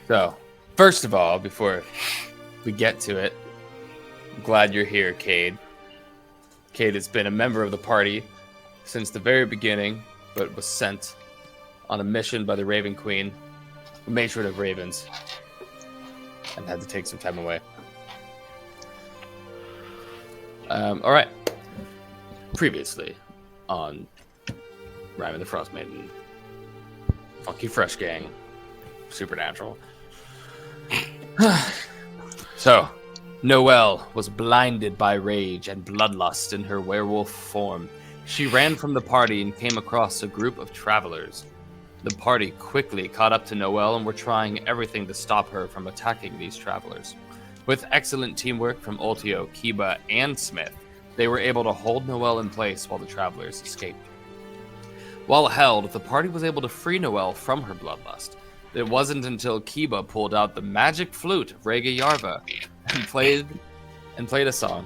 So, first of all, before we get to it, I'm glad you're here, Cade. Cade has been a member of the party since the very beginning, but was sent on a mission by the Raven Queen, who made sure to have ravens, and had to take some time away. All right. Previously on Rime and the Frostmaiden, Funky Fresh Gang, Supernatural. So, Noelle was blinded by rage and bloodlust in her werewolf form. She ran from the party and came across a group of travelers. The party quickly caught up to Noelle and were trying everything to stop her from attacking these travelers. With excellent teamwork from Ultio, Kiba, and Smith, they were able to hold Noelle in place while the travelers escaped. While held, the party was able to free Noelle from her bloodlust. It wasn't until Kiba pulled out the magic flute of Rega Yarva and played a song,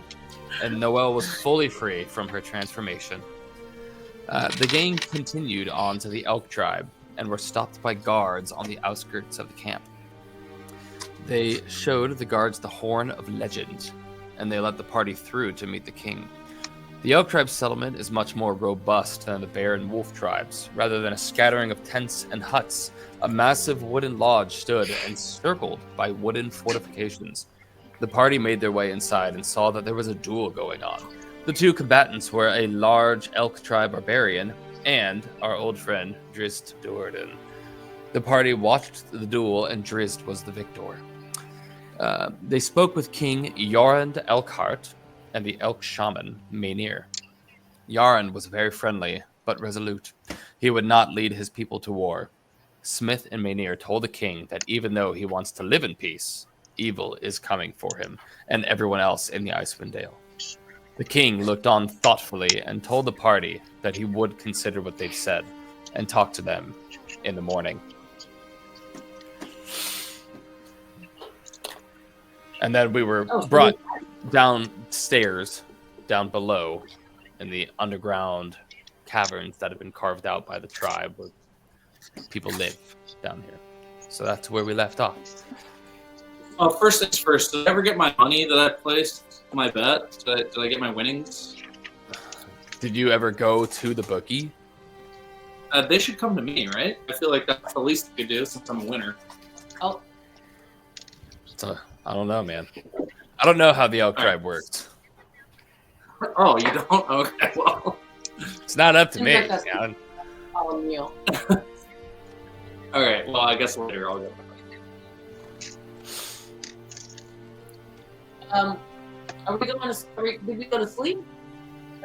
and Noelle was fully free from her transformation. The gang continued on to the Elk Tribe and were stopped by guards on the outskirts of the camp. They showed the guards the Horn of Legend, and they let the party through to meet the king. The Elk Tribe settlement is much more robust than the Bear and Wolf tribes. Rather than a scattering of tents and huts, a massive wooden lodge stood encircled by wooden fortifications. The party made their way inside and saw that there was a duel going on. The two combatants were a large Elk Tribe barbarian and our old friend Drizzt Do'Urden. The party watched the duel, and Drizzt was the victor. They spoke with King Jarund Elkhart and the Elk Shaman, Maynir. Jarund was very friendly, but resolute. He would not lead his people to war. Smith and Maynir told the king that even though he wants to live in peace, evil is coming for him and everyone else in the Icewind Dale. The king looked on thoughtfully and told the party that he would consider what they'd said and talk to them in the morning. And then we were brought downstairs, down below, in the underground caverns that have been carved out by the tribe where people live down here. So that's where we left off. First things first, did I ever get my money that I placed, my bet? Did I get my winnings? Did you ever go to the bookie? They should come to me, right? I feel like that's the least they could do since I'm a winner. Oh. I don't know, man. I don't know how the Elk Tribe works. Oh, you don't? Okay, well. It's not up to me. Meal. Okay, well, I guess later I'll go. Are we going to? Did we go to sleep?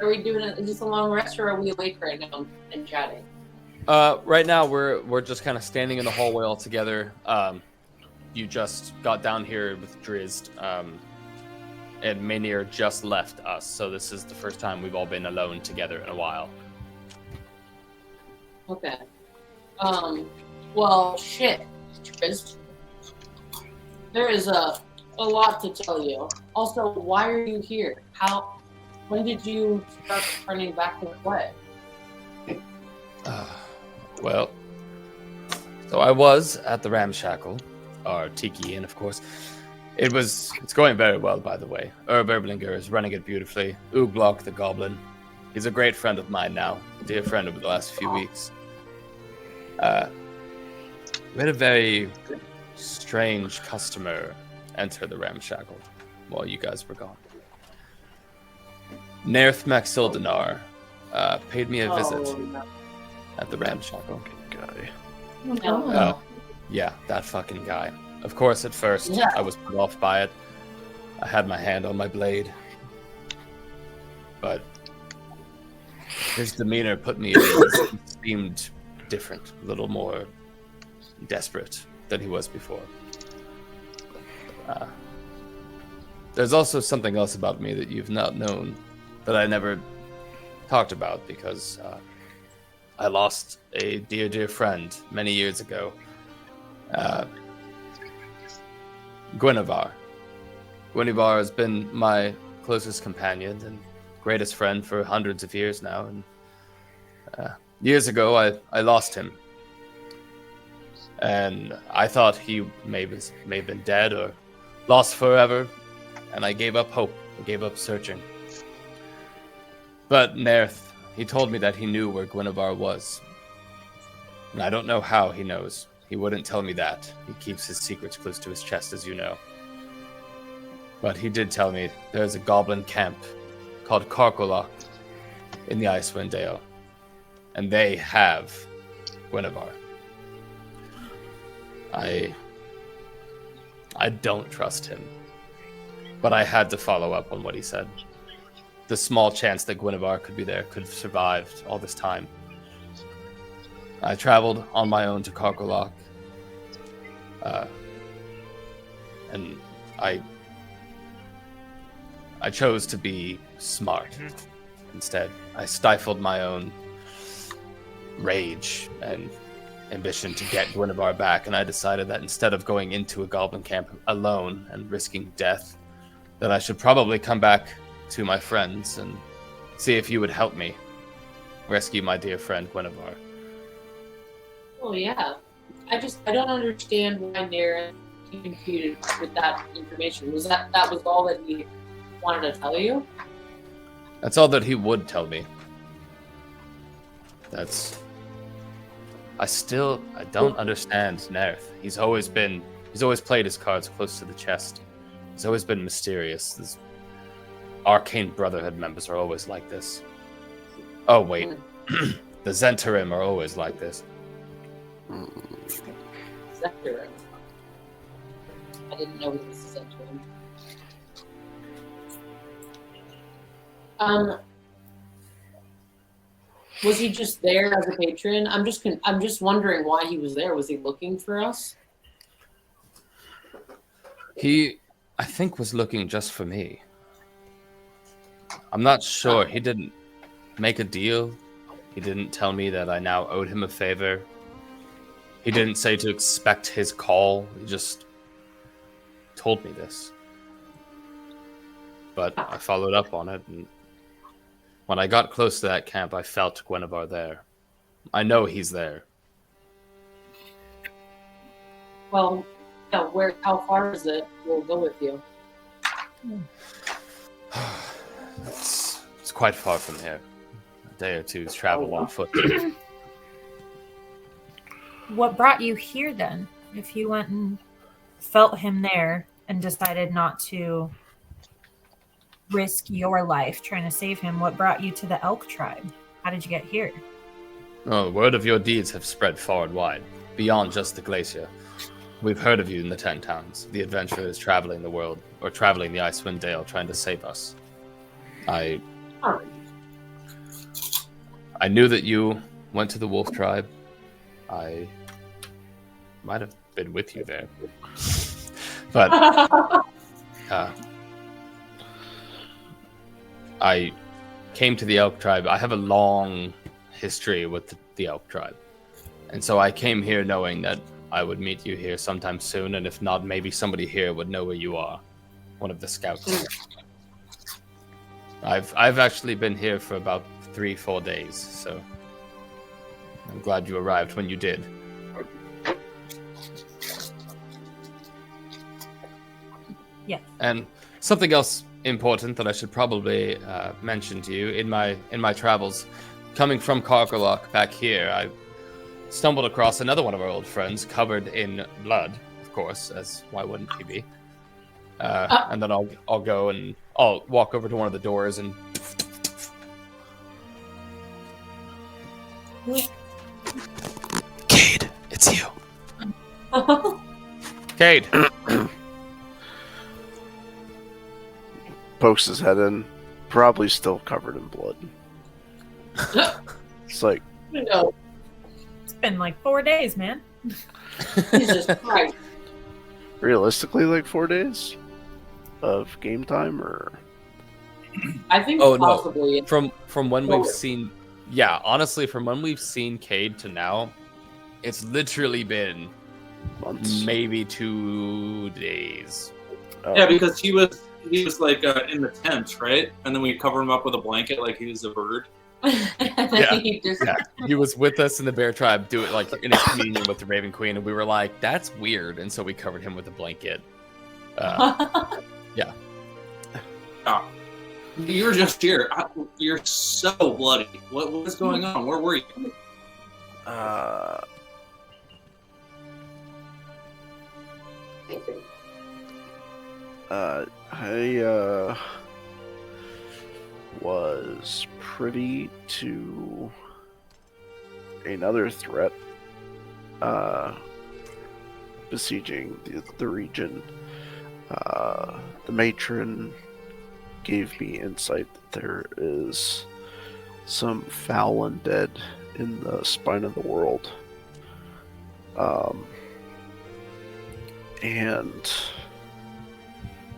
Are we doing just a long rest, or are we awake right now and chatting? Right now we're just kind of standing in the hallway all together. You just got down here with Drizzt, and Maynir just left us, so this is the first time we've all been alone together in a while. Okay. Well, shit, Drizzt. There is a lot to tell you. Also, why are you here? When did you start turning back to play? Well, so I was at the Ramshackle, or Tiki Inn, of course. It's going very well, by the way. Herb Erblinger is running it beautifully. Oogblock the Goblin. He's a great friend of mine now, a dear friend over the last few weeks. We had a very strange customer enter the Ramshackle while you guys were gone. Nerth Maxildanar paid me a visit at the Ramshackle. Fucking guy. Yeah, that fucking guy. Of course, at first, I was put off by it. I had my hand on my blade. But his demeanor put me at ease. He seemed different, a little more desperate than he was before. There's also something else about me that you've not known that I never talked about because I lost a dear, dear friend many years ago. Guinevere. Guinevere has been my closest companion and greatest friend for hundreds of years now. And years ago, I lost him. and I thought he may have been dead or lost forever, and I gave up hope. I gave up searching. But Nerth, he told me that he knew where Guinevere was. And I don't know how he knows. He wouldn't tell me that. He keeps his secrets close to his chest, as you know. But he did tell me there's a goblin camp called Carcolach in the Icewind Dale. And they have Guinevere. I don't trust him. But I had to follow up on what he said. The small chance that Guinevere could be there, could have survived all this time. I traveled on my own to Carcolach. And I chose to be smart instead. I stifled my own rage and ambition to get Guinevere back, and I decided that instead of going into a goblin camp alone and risking death, that I should probably come back to my friends and see if you would help me rescue my dear friend Guinevere. Oh yeah. I don't understand why Naren communicated with that information. Was that was all that he wanted to tell you? That's all that he would tell me. I don't understand Nerth. He's always played his cards close to the chest. He's always been mysterious. His Arcane Brotherhood members are always like this. Oh wait, the Zentarim are always like this. Zentarim. I didn't know he was a Zentarim. Was he just there as a patron? I'm just wondering why he was there. Was he looking for us? He, I think, was looking just for me. I'm not sure. He didn't make a deal. He didn't tell me that I now owed him a favor. He didn't say to expect his call. He just told me this. But I followed up on it, and when I got close to that camp, I felt Guinevere there. I know he's there. Well, yeah, how far is it? We'll go with you. It's quite far from here. A day or two's travel on foot. What brought you here then? If you went and felt him there and decided not to risk your life trying to save him, what brought you to the Elk Tribe? How did you get here? Oh, word of your deeds have spread far and wide, beyond just the glacier. We've heard of you in the 10 towns, the adventurers traveling the world, or traveling the Icewind Dale trying to save us. I knew that you went to the Wolf Tribe. I might have been with you there. But I came to the Elk Tribe. I have a long history with the Elk Tribe. And so I came here knowing that I would meet you here sometime soon, and if not, maybe somebody here would know where you are. One of the scouts. I've actually been here for about 3-4 days, so I'm glad you arrived when you did. Yeah. And something else important that I should probably mention to you in my travels, coming from Carcolach back here, I stumbled across another one of our old friends, covered in blood, of course, as why wouldn't he be? And then I'll go and I'll walk over to one of the doors and. Cade, it's you. Cade. Pokes his head in, probably still covered in blood. It's like, No, It's been like 4 days, man. Jesus Christ. realistically, like 4 days of game time, or I think Oh, no. possibly. From when we've Oh. seen, yeah, honestly, from when we've seen Cade to now, it's literally been months. maybe 2 days. Oh, Yeah, because he was like in the tent, right? And then we covered him up with a blanket like he was a bird. And then he just Yeah, he was with us in the Bear Tribe, do it like in his communion with the Raven Queen, and we were like, "That's weird," and so we covered him with a blanket. You were just here. You're so bloody. What was going on? Where were you? I was privy to another threat besieging the region. The matron gave me insight that there is some foul undead in the spine of the world. And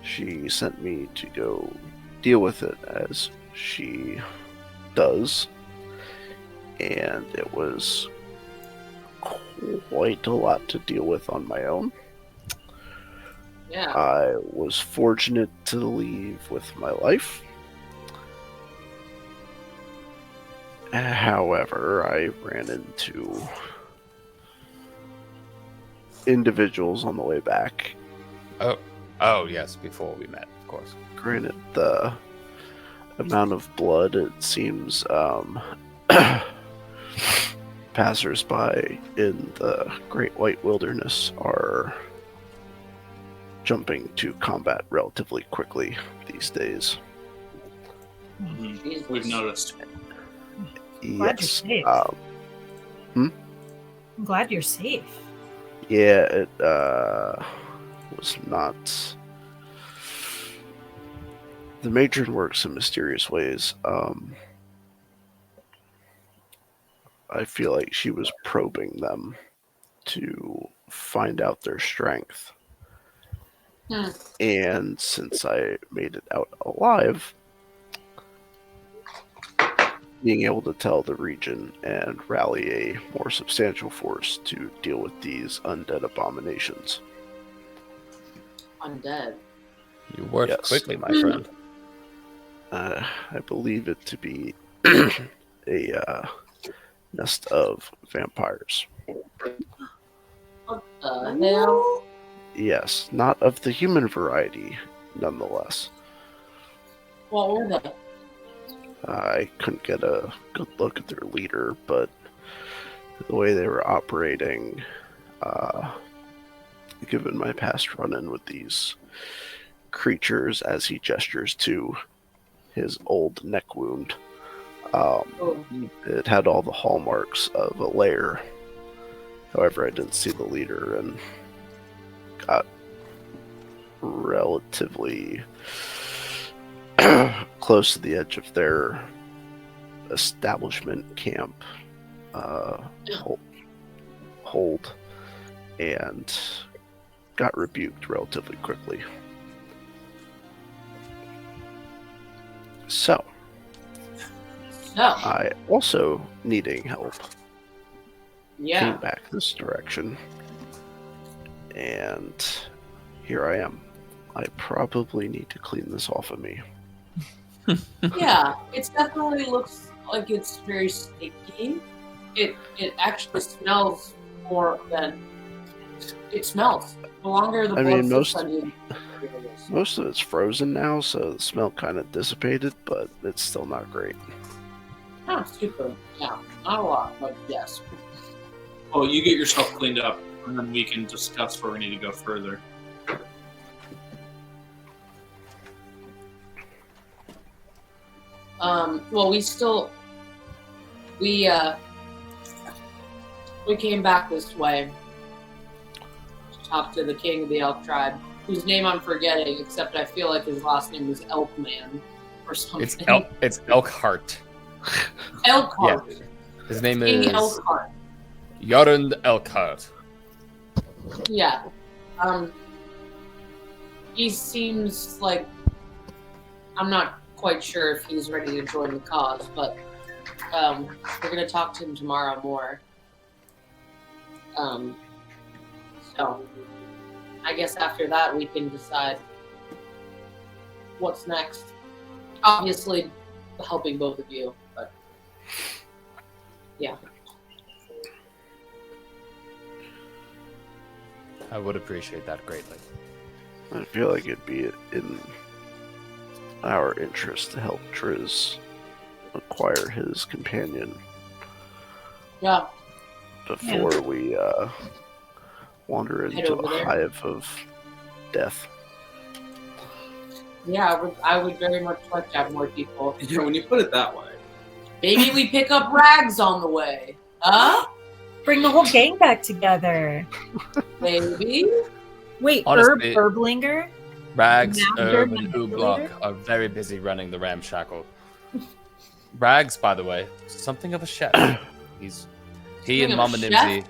she sent me to go deal with it as she does. And it was quite a lot to deal with on my own. yeah. I was fortunate to leave with my life. However, I ran into individuals on the way back. Oh yes, before we met, of course. Granted, the amount of blood, it seems, passersby in the Great White Wilderness are jumping to combat relatively quickly these days. We've noticed. Glad you're Yes. safe. I'm glad you're safe. Yeah, it was not. The matron works in mysterious ways. I feel like she was probing them to find out their strength. And since I made it out alive, being able to tell the region and rally a more substantial force to deal with these undead abominations. Undead. You worked Yes. quickly, my friend. I believe it to be a nest of vampires. What the hell? Yes, not of the human variety, nonetheless. What were they? I couldn't get a good look at their leader, but the way they were operating, given my past run-in with these creatures as he gestures to his old neck wound, it had all the hallmarks of a lair. However, I didn't see the leader and got relatively close to the edge of their establishment camp hold and got rebuked relatively quickly. So, No. I also needing help Yeah. came back this direction, and here I am. I probably need to clean this off of me. Yeah. It definitely looks like it's very sticky. It actually smells more than it smells. The longer the I blood mean, sits on you, Most of it's frozen now, so the smell kind of dissipated, but it's still not great. not super. Yeah, not a lot, but yes. Well, you get yourself cleaned up, and then we can discuss where we need to go further. Well, we came back this way to talk to the king of the Elk Tribe, whose name I'm forgetting, except I feel like his last name was Elkman or something. It's Elkhart. Elkhart. Yeah. His name King is Elkhart. Jarund Elkhart. Yeah. He seems like I'm not quite sure if he's ready to join the cause, but we're gonna talk to him tomorrow more. So I guess after that we can decide what's next. Obviously, helping both of you, but Yeah. I would appreciate that greatly. I feel like it'd be in our interest to help Triz acquire his companion Yeah. before we wander Head into over the there. hive of death. Yeah, I would very much like to have more people. Yeah, when you put it that way. Maybe we pick up Rags on the way. Huh? Bring the whole gang back together. Maybe. Wait, Honestly- Herblinger? Rags, Master Herb, and manipulator? Ooblock are very busy running the ramshackle. Rags, by the way, something of a chef. He Something and of a Mama chef? Nimsy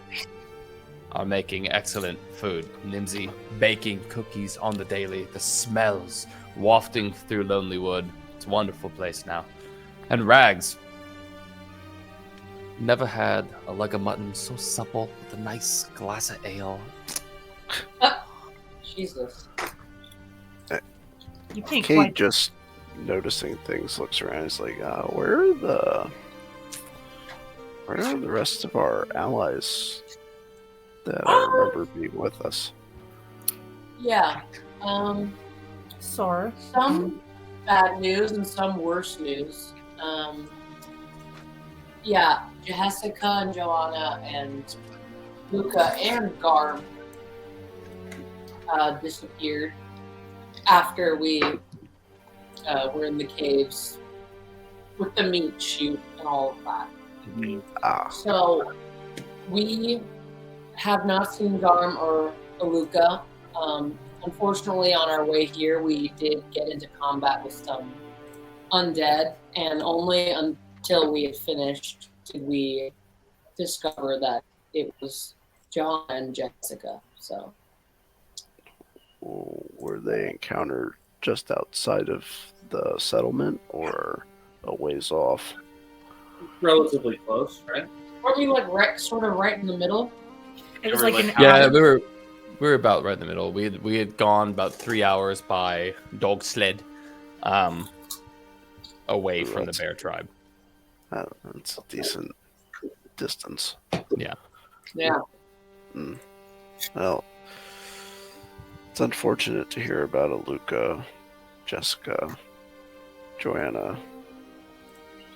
are making excellent food. Nimsy baking cookies on the daily. The smells wafting through Lonely Wood. It's a wonderful place now. And Rags never had a leg of mutton so supple with a nice glass of ale. Jesus. You can't Kate, quite. just noticing things, looks around. Is like, where are the rest of our allies that I remember being with us? Yeah. Sore. Some bad news and some worse news. Yeah, Jessica and Joanna and Luca and Garm disappeared after we were in the caves with the meat shoot and all of that. Ah, So we have not seen Garm or Aluka. Unfortunately, on our way here, we did get into combat with some undead, and only until we had finished did we discover that it was John and Jessica. So were they encountered just outside of the settlement or a ways off? Relatively close, right? weren't we like sort of right in the middle? It was They were like like an Yeah, hour. we were about right in the middle. We had gone about 3 hours by dog sled, away from the bear tribe. That's a decent distance. Yeah. Well, it's unfortunate to hear about Aluka, Jessica, Joanna.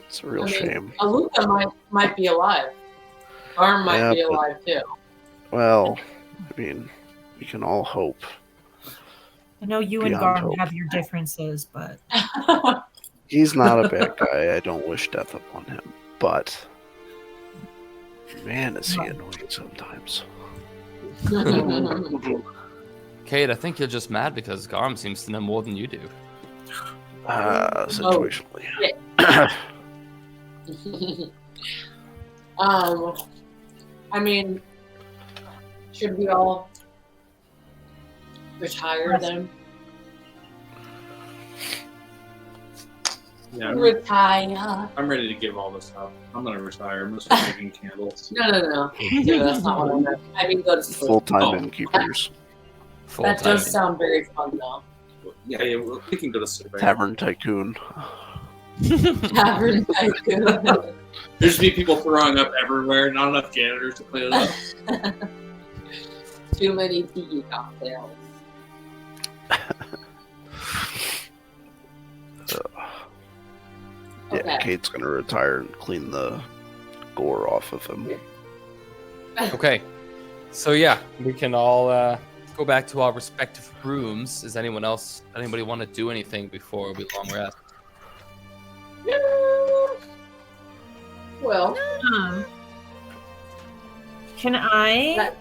It's a real I mean, shame. Aluka might be alive. Garm might Yeah, be but- alive too. Well, I mean, we can all hope. I know you and Beyond Garm hope. have your differences, but He's not a bad guy. I don't wish death upon him. But, man, is he annoying sometimes. Kate, I think you're just mad because Garm seems to know more than you do. Situationally. I mean, should we all retire then? Yeah, Retire. I'm ready to give all this up. I'm gonna retire. I'm gonna start making candles. No. Dude, that's not what I meant. I mean, go to sleep. Full-time Oh. innkeepers. That does sound very fun, though. Yeah, we can go to sleep. Right? Tavern tycoon. Tavern tycoon. There's be people throwing up everywhere. Not enough janitors to clean it up. Too many tiki cocktails. Yeah, Okay. Kate's gonna retire and clean the gore off of him. Okay, so yeah, we can all go back to our respective rooms. Does anybody want to do anything before we long rest? Well, can I that,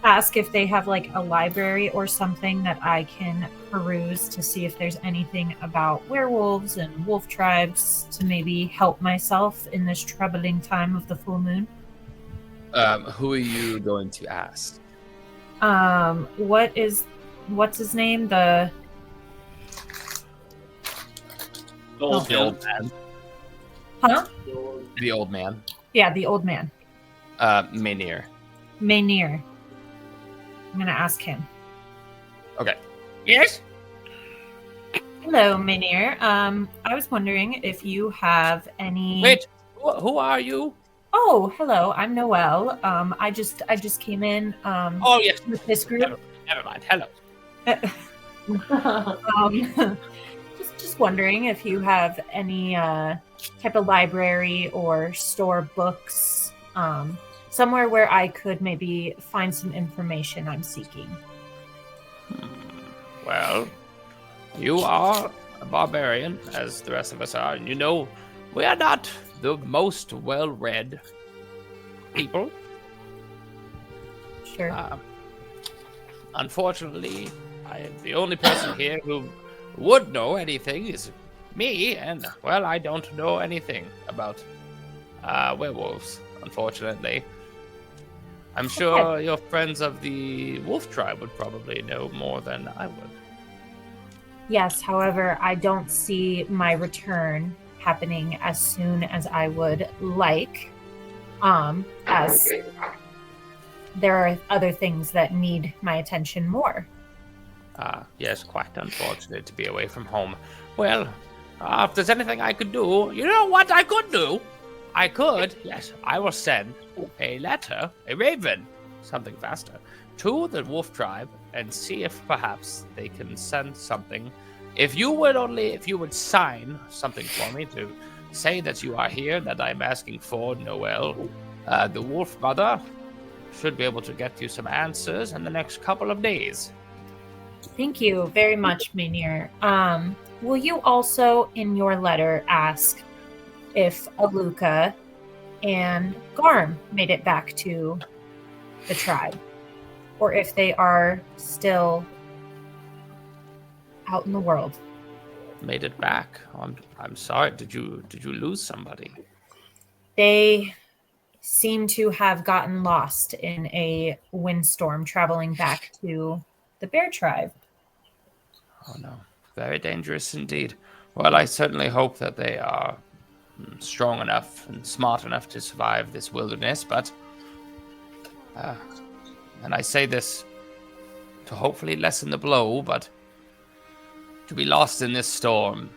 ask if they have like a library or something that I can peruse to see if there's anything about werewolves and wolf tribes to maybe help myself in this troubling time of the full moon? Who are you going to ask? What's his name? The The old The old man. huh? The old man. Yeah, the old man. Maynir. Maynir. I'm gonna ask him. Okay. Yes. Hello, Mynheer. I was wondering if you have any. Wait, who are you? Oh, hello. I'm Noelle. I just came in. Oh, yes. With this group. Never mind. Hello. Just wondering if you have any type of library or store books, somewhere where I could maybe find some information I'm seeking. Well, you are a barbarian, as the rest of us are, and you know we are not the most well-read people. Sure. Unfortunately, the only person here who would know anything is me, and, well, I don't know anything about werewolves, unfortunately. I'm sure your friends of the Wolf Tribe would probably know more than I would. Yes, however, I don't see my return happening as soon as I would like, as there are other things that need my attention more. Yes, quite unfortunate to be away from home. Well, if there's anything I could do, you know what I could do? Yes, I will send a letter, a raven, something faster, to the Wolf Tribe and see if perhaps they can send something. If you would sign something for me to say that you are here, that I'm asking for Noelle, the Wolf Mother should be able to get you some answers in the next couple of days. Thank you very much, Mynheer. Will you also, in your letter, ask if Aluka and Garm made it back to the tribe, or if they are still out in the world? Made it back. I'm sorry. Did you lose somebody? They seem to have gotten lost in a windstorm traveling back to the Bear Tribe. Oh no, very dangerous indeed. Well, I certainly hope that they are strong enough and smart enough to survive this wilderness, but and I say this to hopefully lessen the blow, but to be lost in this storm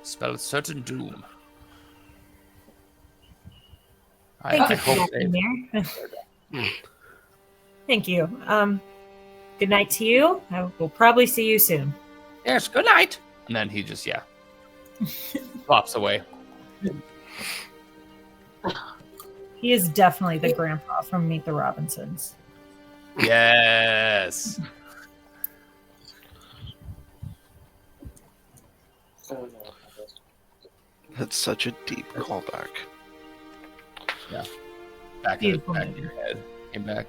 spells certain doom. Thank I you for hope that, Mynheer. Thank you. Good night to you. I will probably see you soon. Yes, good night. And then he just flops away. He is definitely the grandpa from Meet the Robinsons. Yes. That's such a deep callback. Yeah. Back in your head. Came back.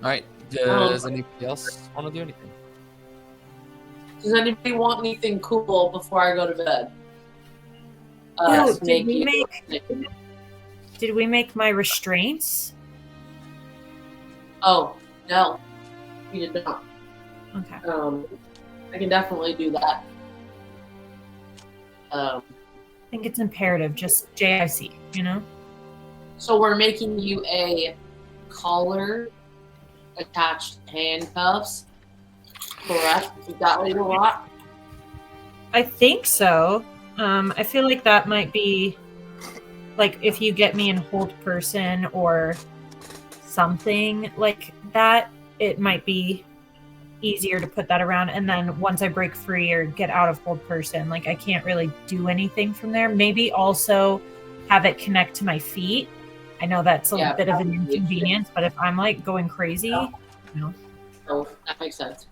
Alright. Does anybody else want to do anything? Does anybody want anything cool before I go to bed? Did we make my restraints? Oh, no. We did not. Okay. I can definitely do that. I think it's imperative, just JIC, you know? So we're making you a collar attached to handcuffs. Correct? Is that what you want? I think so. I feel like that might be, like, if you get me in hold person or something like that, it might be easier to put that around. And then once I break free or get out of hold person, like, I can't really do anything from there. Maybe also have it connect to my feet. I know that's a bit of an inconvenience, but if I'm like going crazy, you know. Oh, that makes sense.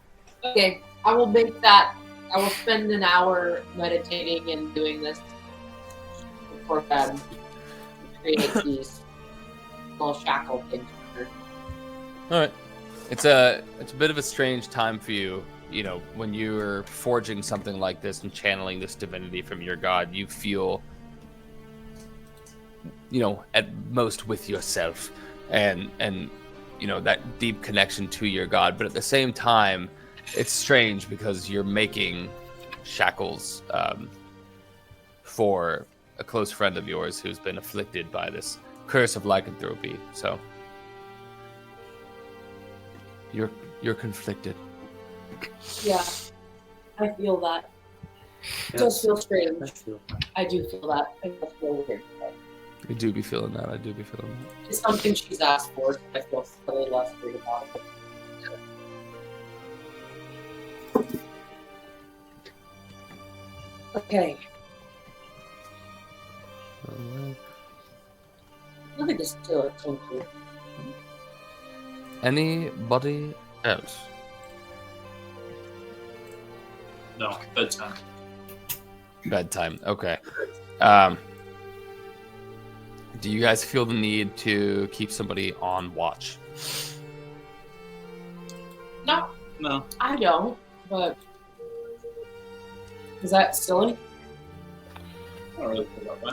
Okay, I will make that. I will spend an hour meditating and doing this before bed. Create these little shackle things. All right. It's a bit of a strange time for you. You know, when you're forging something like this and channeling this divinity from your god, you feel, you know, at most with yourself and you know, that deep connection to your god. But at the same time, it's strange because you're making shackles for a close friend of yours who's been afflicted by this curse of lycanthropy. So You're conflicted. Yeah, I feel that. It does feel strange. I do feel that. It does feel weird. I do be feeling that. I do be feeling that. It's something she's asked for, so I feel slightly less weird about it. Okay. Look at this still. Thank you. Anybody else? No, bedtime. Bedtime. Okay. Do you guys feel the need to keep somebody on watch? No, No. I don't, but is that silly? I don't really feel that way.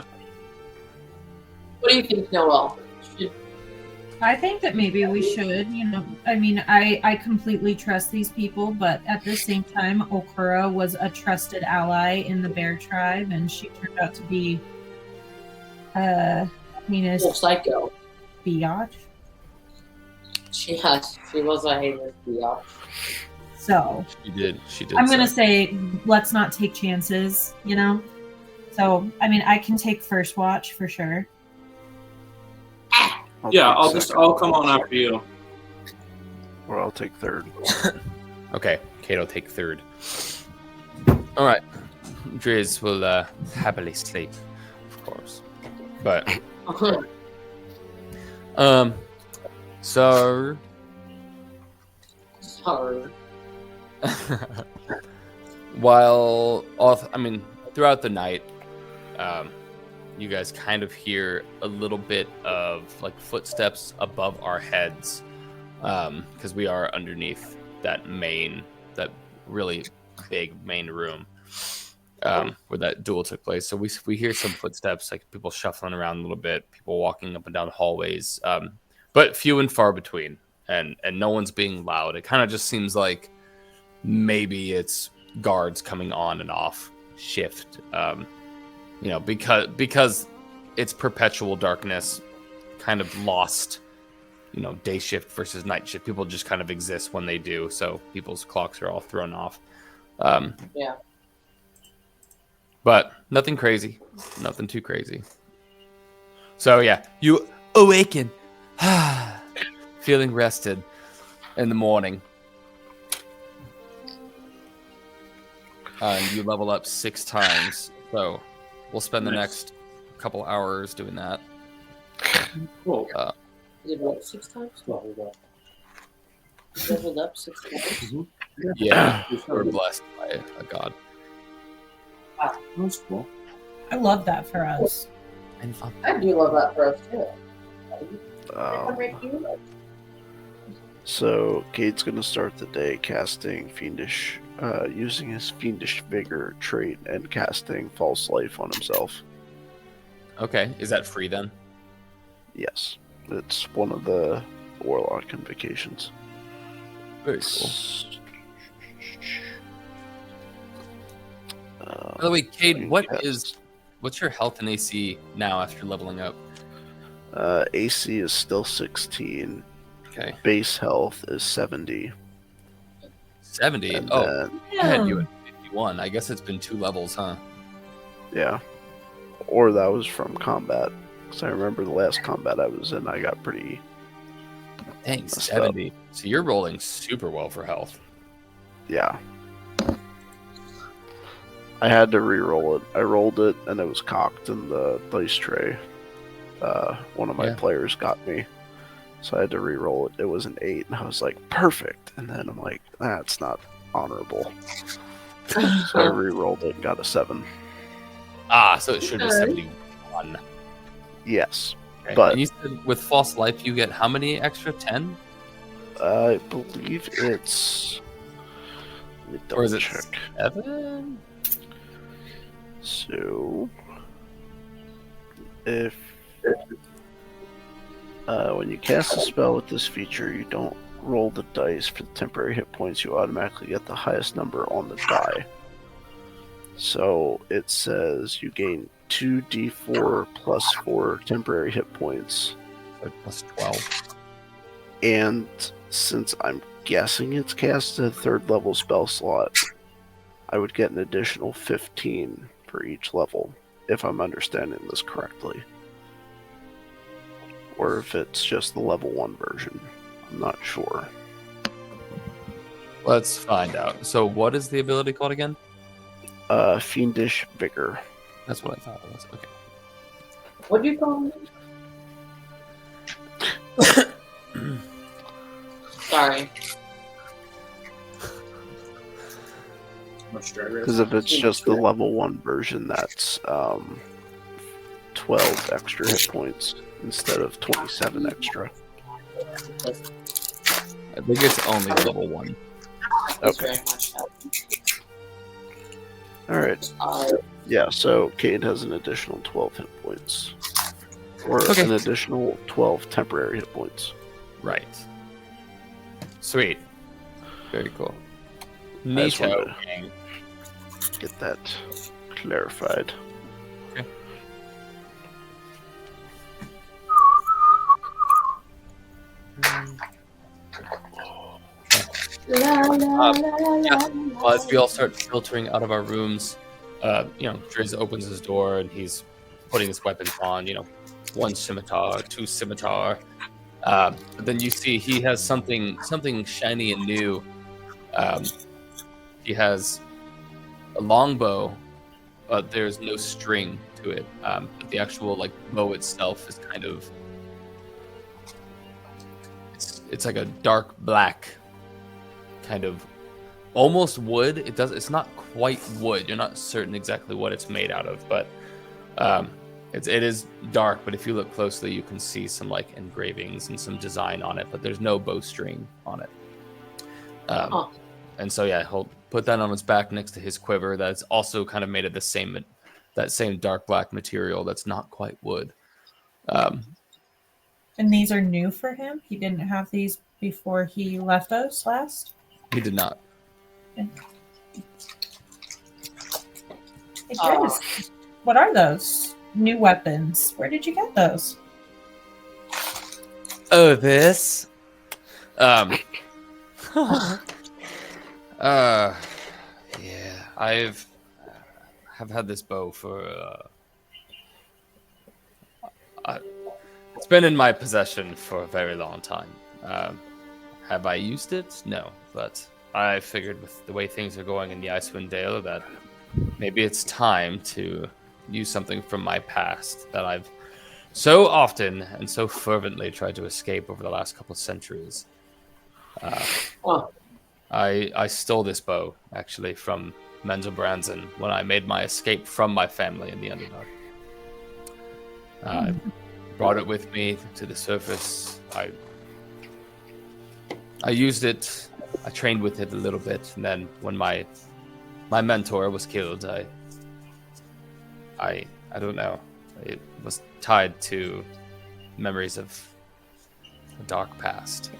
What do you think, Noel? Should I think that maybe we should, I mean, I completely trust these people, but at the same time, Okura was a trusted ally in the bear tribe, and she turned out to be heinous Wolf Psycho? biatch. She was a heinous biatch. So She did. I'm going to say, let's not take chances, So, I mean, I can take first watch for sure. I'll come on after you. Or I'll take third. Okay, Kato, take third. All right, Driz will happily sleep, of course. But so Sorry. throughout the night, you guys kind of hear a little bit of like footsteps above our heads, because we are underneath that really big main room where that duel took place. So we hear some footsteps, like people shuffling around a little bit, people walking up and down hallways, but few and far between, and no one's being loud. It kind of just seems like maybe it's guards coming on and off shift. Because it's perpetual darkness, kind of lost, day shift versus night shift. People just kind of exist when they do, so people's clocks are all thrown off. Yeah. But nothing crazy, nothing too crazy. So yeah, you awaken, feeling rested in the morning. And you level up 6 times, so we'll spend the next couple hours doing that. Cool. Did what, 6 times? Leveled up 6 times? Yeah, we're blessed by a god. Wow. That's cool. I love that for us. And fun. I do love that for us, too. So Cade's gonna start the day casting Fiendish, using his Fiendish Vigor trait and casting False Life on himself. Okay, is that free then? Yes, it's one of the Warlock invocations. Very cool. By the way, Cade, what's your health and AC now after leveling up? AC is still 16. Okay, Base health is 70. 70. And Oh, then, I had you at 51. I guess it's been 2 levels, huh? yeah. Or that was from combat. Because I remember the last combat I was in, I got pretty... Thanks, messed 70. So you're rolling super well for health. Yeah. I had to re-roll it. I rolled it, and it was cocked in the dice tray. One of my players got me. So I had to re-roll it. It was an 8, and I was like, perfect. And then I'm like, that's not honorable. So I re-rolled it and got a 7. Ah, so it should be 71. Yes. Okay. But and you said with False Life you get how many extra? 10? I believe it's... Let me Or is it double check. 7? So... If... when you cast a spell with this feature, you don't roll the dice for the temporary hit points. You automatically get the highest number on the die. So it says you gain 2d4 plus 4 temporary hit points. So plus 12. And since I'm guessing it's cast at a 3rd level spell slot, I would get an additional 15 for each level, if I'm understanding this correctly. Or if it's just the level 1 version. I'm not sure. Let's find out. So what is the ability called again? Fiendish Vigor. That's what I thought it was. Okay. What do you call me? Sorry. Because if it's just the level 1 version, that's 12 extra hit points instead of 27 extra. I think it's only level 1. Okay. Alright. Yeah, so Cade has an additional 12 hit points. Or an additional 12 temporary hit points. Right. Sweet. Very cool. I just wanted Neato. to get that clarified. Okay. Well, as we all start filtering out of our rooms, Driz opens his door and he's putting his weapons on. 1 scimitar, 2 scimitar. But then you see he has something shiny and new. He has a longbow, but there's no string to it. But the actual bow itself is kind of it's like a dark black kind of almost wood. It's not quite wood. You're not certain exactly what it's made out of, but it is dark. But if you look closely, you can see some engravings and some design on it. But there's no bowstring on it. And so he'll put that on his back next to his quiver. That's also kind of made of that same dark black material. That's not quite wood. And these are new for him? He didn't have these before he left us last? He did not. Okay. Hey, Chris, what are those? New weapons. Where did you get those? Oh, this? Yeah, have had this bow for it's been in my possession for a very long time. Have I used it? No, but I figured with the way things are going in the Icewind Dale that maybe it's time to use something from my past that I've so often and so fervently tried to escape over the last couple of centuries. I stole this bow, actually, from Menzelbransen when I made my escape from my family in the Underdark. I brought it with me to the surface. I used it. I trained with it a little bit, and then when my mentor was killed, I don't know. It was tied to memories of a dark past,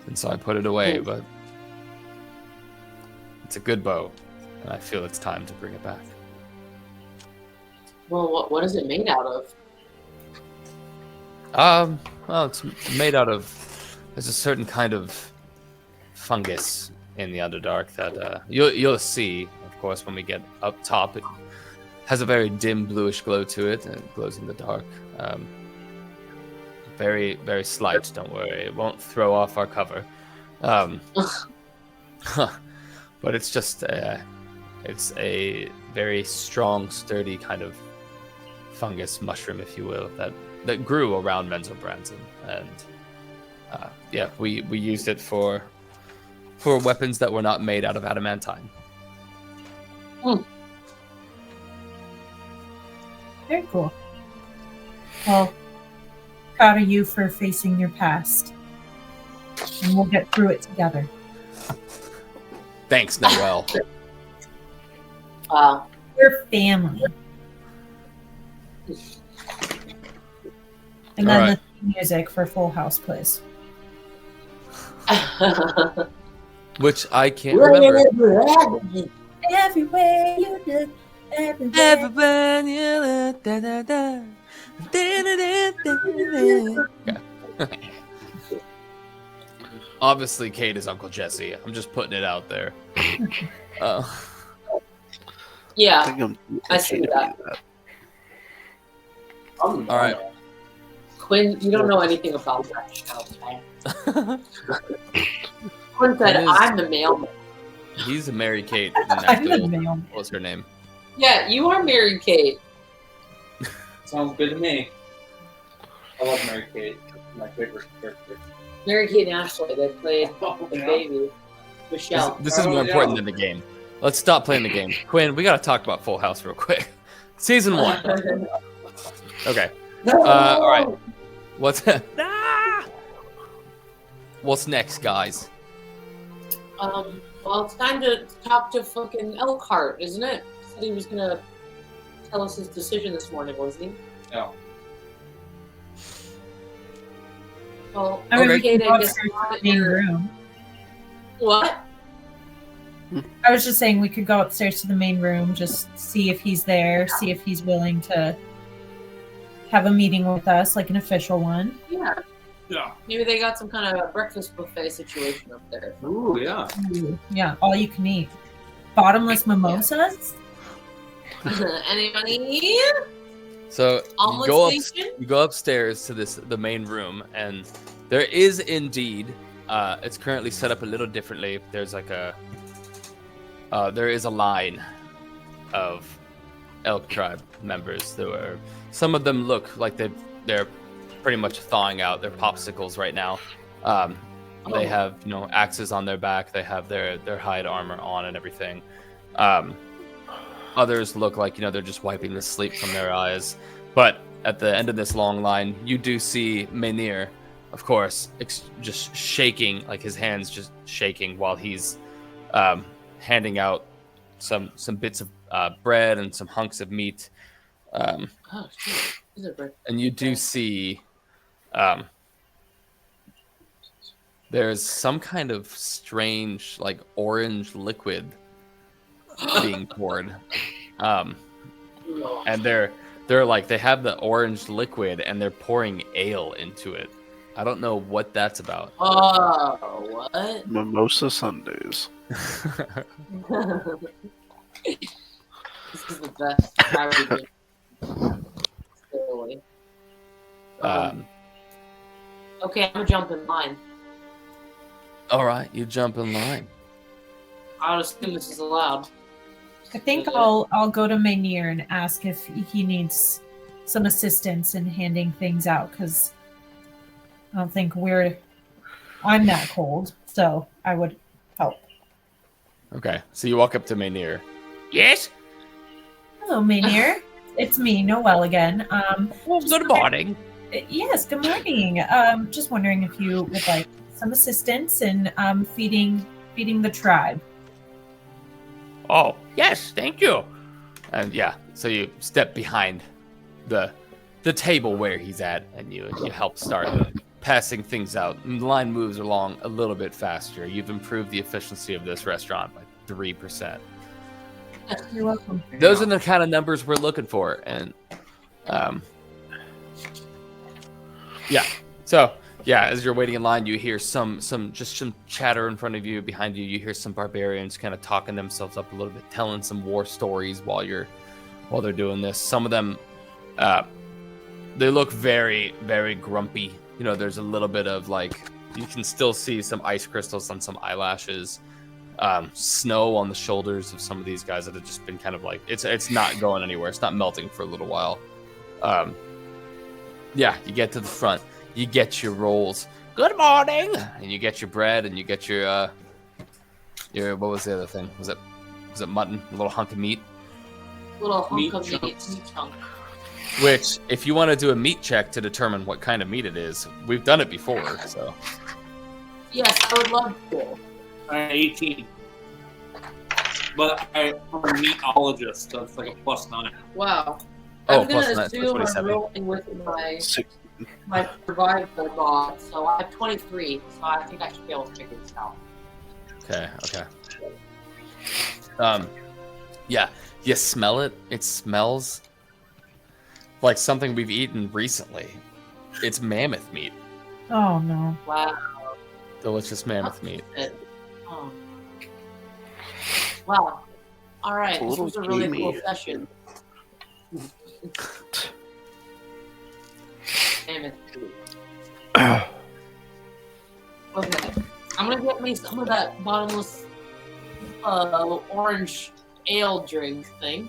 and so I put it away. But it's a good bow, and I feel it's time to bring it back. Well, what is it made out of? Well, it's made out of. There's a certain kind of fungus in the Underdark that you'll see, of course, when we get up top. It has a very dim bluish glow to it, and it glows in the dark. Very, very slight. Don't worry, it won't throw off our cover. But it's just it's a very strong, sturdy kind of fungus mushroom, if you will, that grew around Menzelbransen, and we used it for weapons that were not made out of adamantine. Very cool. Well, proud of you for facing your past. And we'll get through it together. Thanks, Noel. We're family. And then the theme music for Full House, please. Which I can't remember. Everywhere you look, Everywhere you look, da da da. Obviously, Kate is Uncle Jesse. I'm just putting it out there. I Yeah. think I'm I see that. All right. Quinn, you don't know anything about that show, okay? Quinn said, Quinn is- I'm the mailman. He's a Mary Kate. I'm the mailman. What was her name? Yeah, you are Mary Kate. Sounds good to me. I love Mary Kate. My favorite character. Mary Kate and Ashley, they played the Yeah. baby. Michelle. This is more important than the game. Let's stop playing the game. Quinn, we got to talk about Full House real quick. Season 1. Okay. All right. What's What's next, guys? Well, it's time to talk to fucking Elkhart, isn't it? He said he was gonna tell us his decision this morning, wasn't he? No. Well, I mean, we okay, can go I guess upstairs to not the main your- room. What? I was just saying we could go upstairs to the main room, just see if he's there, see if he's willing to have a meeting with us, like an official one. Yeah. Yeah. Maybe they got some kind of breakfast buffet situation up there. Ooh, yeah. Yeah, all you can eat. Bottomless mimosas? Anybody? So Omelet station? you go upstairs to the main room, and there is indeed. It's currently set up a little differently. There's like there is a line of Elk Tribe members. Some of them look like they're pretty much thawing out. They're popsicles right now. They have axes on their back. They have their hide armor on and everything. Others look like they're just wiping the sleep from their eyes. But at the end of this long line, you do see Menir, of course, just shaking, like his hands just shaking while he's handing out some bits of bread and some hunks of meat. Oh, shit. Is it bread? And you do see there's some kind of strange, like, orange liquid being poured. And they're like, they have the orange liquid and they're pouring ale into it. I don't know what that's about. Oh, what? Mimosa Sundays. This is the best. Probably. Clearly. Okay, I'm gonna jump in line. All right, you jump in line. I'll assume this is allowed. I think I'll go to Menir and ask if he needs some assistance in handing things out, because I don't think I'm that cold, so I would help. Okay, so you walk up to Menir. Yes? Hello, Menir. It's me, Noelle again. Well, good morning. Yes, good morning. Just wondering if you would like some assistance in feeding the tribe. Oh, yes, thank you. And yeah, so you step behind the table where he's at, and you help start passing things out. And the line moves along a little bit faster. You've improved the efficiency of this restaurant by 3%. You're welcome. Those are the kind of numbers we're looking for, and yeah. So yeah, as you're waiting in line, you hear some chatter in front of you. Behind you, you hear some barbarians kind of talking themselves up a little bit, telling some war stories while they're doing this. Some of them, they look very, very grumpy. There's a little bit of, like, you can still see some ice crystals on some eyelashes, snow on the shoulders of some of these guys that have just been kind of like, it's not going anywhere. It's not melting for a little while. Yeah, you get to the front. You get your rolls. Good morning, and you get your bread, and you get your what was the other thing? Was it mutton? A little hunk of meat. Little hunk Meat of meat chunks. chunk. Which, if you want to do a meat check to determine what kind of meat it is, we've done it before. So Yes, I would love to. I'm 18. But I'm a meatologist, so it's like a +9. Wow. Oh, I'm gonna plus nine, assume 27. I'm rolling with Six. my survival god, so I have 23, so I think I should be able to figure this out. okay. Yeah, you smell it. It smells like something we've eaten recently. It's mammoth meat. Oh no. Wow. delicious mammoth meat. Oh. Wow. All right. It's a This little was a really cool gamey. session. Mammoth. Okay. I'm gonna get me some of that bottomless orange ale drink thing.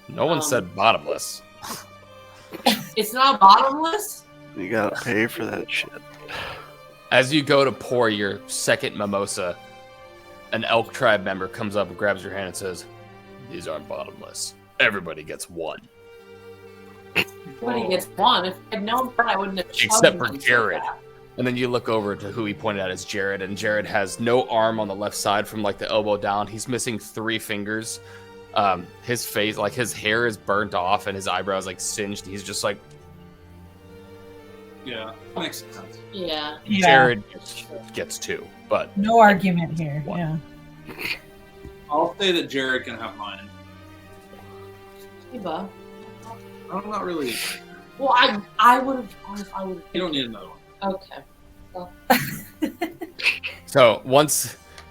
No one said bottomless. It's not bottomless? You gotta pay for that shit. As you go to pour your second mimosa, an Elk Tribe member comes up and grabs your hand and says, "These aren't bottomless. Everybody gets one." Everybody gets one. If I'd known that, I wouldn't have chugged Except for one so Jared. fast. And then you look over to who he pointed out as Jared, and Jared has no arm on the left side from like the elbow down. He's missing 3 fingers. His face, like his hair is burnt off and his eyebrows like singed. He's just like, Yeah, makes sense. Yeah. Jared gets 2, but No argument here. One. Yeah. I'll say that Jared can have mine. Eva. I'm not really. Well, I would have. I would. You don't need another one. Okay.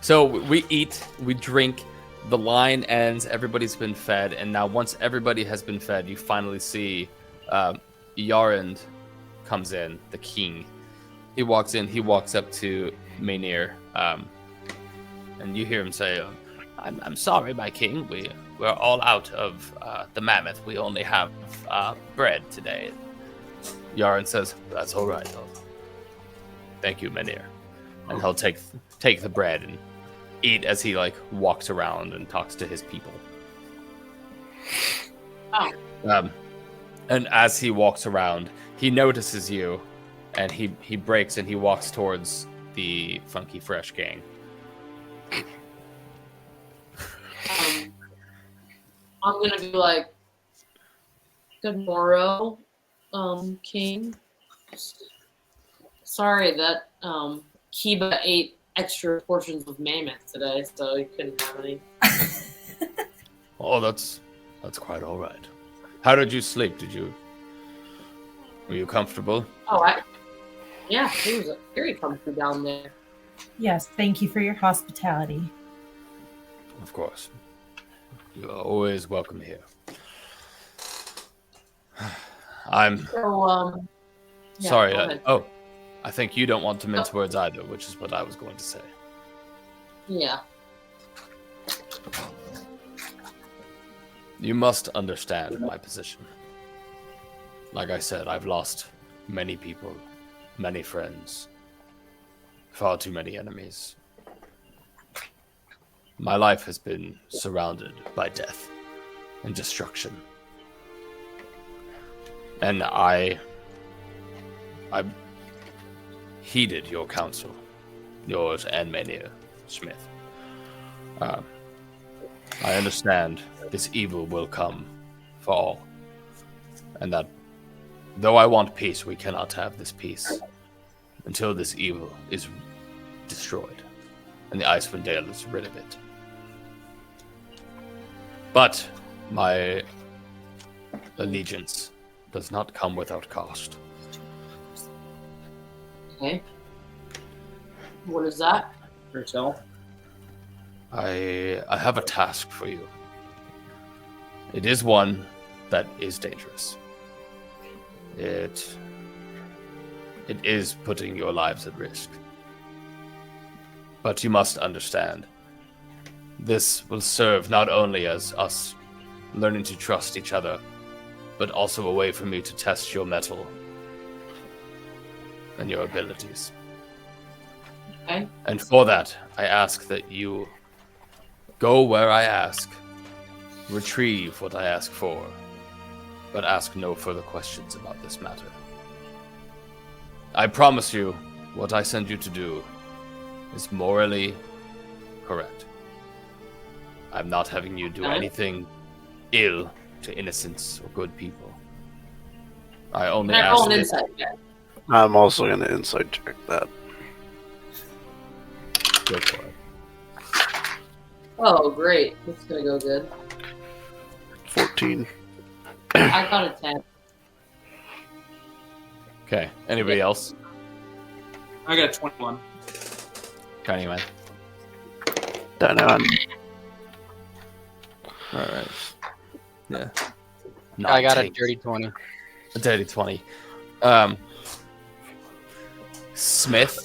so we eat, we drink, the line ends, everybody's been fed, and now once everybody has been fed, you finally see Jarund comes in, the king. He walks in, he walks up to Maynir, and you hear him say, I'm sorry, my king, we're all out of the mammoth. We only have bread today. Jarund says, that's all right. Thank you, Maynir. And he'll take the bread and eat as he like walks around and talks to his people. Oh. And as he walks around, he notices you, and he breaks and he walks towards the Funky Fresh gang. I'm gonna be like, good morrow, king. Sorry that Kiba ate extra portions of mammoth today, so he couldn't have any. Oh, that's quite all right. How did you sleep? Were you comfortable? Oh, yeah, he was very comfy down there. Yes. Thank you for your hospitality. Of course. You are always welcome here. I'm So, yeah, sorry. go ahead. I think you don't want to mince words either, which is what I was going to say. Yeah. You must understand my position. Like I said, I've lost many people, many friends, far too many enemies. My life has been surrounded by death and destruction. And I heeded your counsel, yours and Maynir Smith. I understand this evil will come for all, and that though I want peace, we cannot have this peace until this evil is destroyed and the Icewind Dale is rid of it. But my allegiance does not come without cost. Okay. What is that? Yourself. I have a task for you. It is one that is dangerous. It is putting your lives at risk. But you must understand, this will serve not only as us learning to trust each other, but also a way for me to test your mettle and your abilities. Okay. And for that, I ask that you go where I ask, retrieve what I ask for, but ask no further questions about this matter. I promise you, what I send you to do is morally correct. I'm not having you do anything ill to innocents or good people. I only Can I ask roll an that- insight check? I'm also gonna insight check that. Go for it. Oh, great. This is gonna go good. 14. I got a 10. Okay. Anybody else? I got 21. Tiny man. Don't know. All right. Yeah. I got a take dirty 20. a dirty 20. Smith,